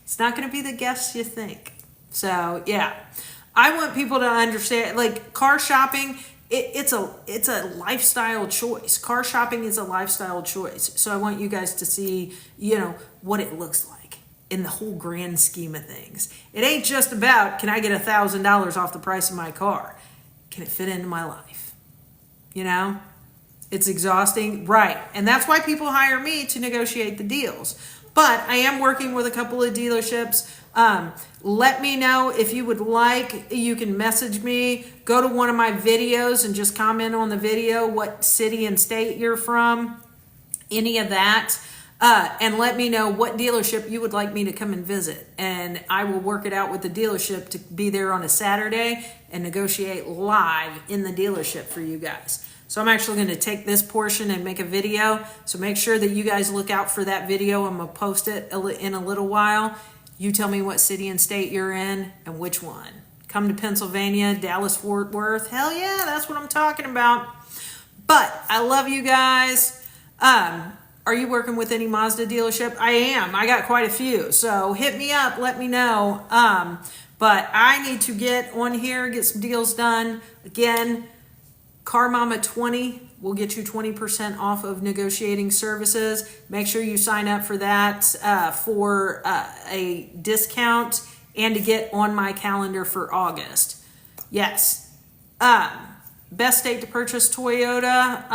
[SPEAKER 1] It's not going to be the guests you think. So yeah, I want people to understand, like car shopping, it's a lifestyle choice. Car shopping is a lifestyle choice. So I want you guys to see, what it looks like in the whole grand scheme of things. It ain't just about, can I get $1,000 off the price of my car? Can it fit into my life? It's exhausting. Right. And that's why people hire me to negotiate the deals. But I am working with a couple of dealerships. Let me know if you would like. You can message me. Go to one of my videos and just comment on the video what city and state you're from. Any of that. And let me know what dealership you would like me to come and visit. And I will work it out with the dealership to be there on a Saturday and negotiate live in the dealership for you guys. So I'm actually going to take this portion and make a video. So make sure that you guys look out for that video. I'm going to post it in a little while. You tell me what city and state you're in and which one. Come to Pennsylvania, Dallas, Fort Worth. Hell yeah, that's what I'm talking about. But I love you guys. Are you working with any Mazda dealership? I am. I got quite a few. So hit me up. Let me know. But I need to get on here, get some deals done. Again, Car Mama 20 will get you 20% off of negotiating services. Make sure you sign up for that for a discount and to get on my calendar for August. Yes. Best state to purchase Toyota?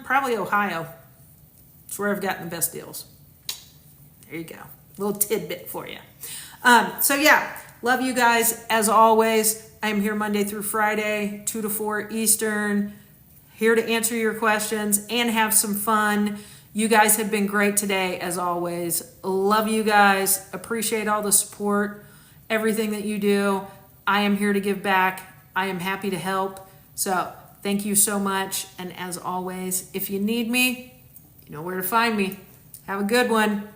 [SPEAKER 1] Probably Ohio. It's where I've gotten the best deals. There you go. Little tidbit for you. So yeah, love you guys as always. I'm here Monday through Friday, 2 to 4 Eastern, here to answer your questions and have some fun. You guys have been great today, as always. Love you guys. Appreciate all the support, everything that you do. I am here to give back. I am happy to help. So thank you so much. And as always, if you need me, you know where to find me. Have a good one.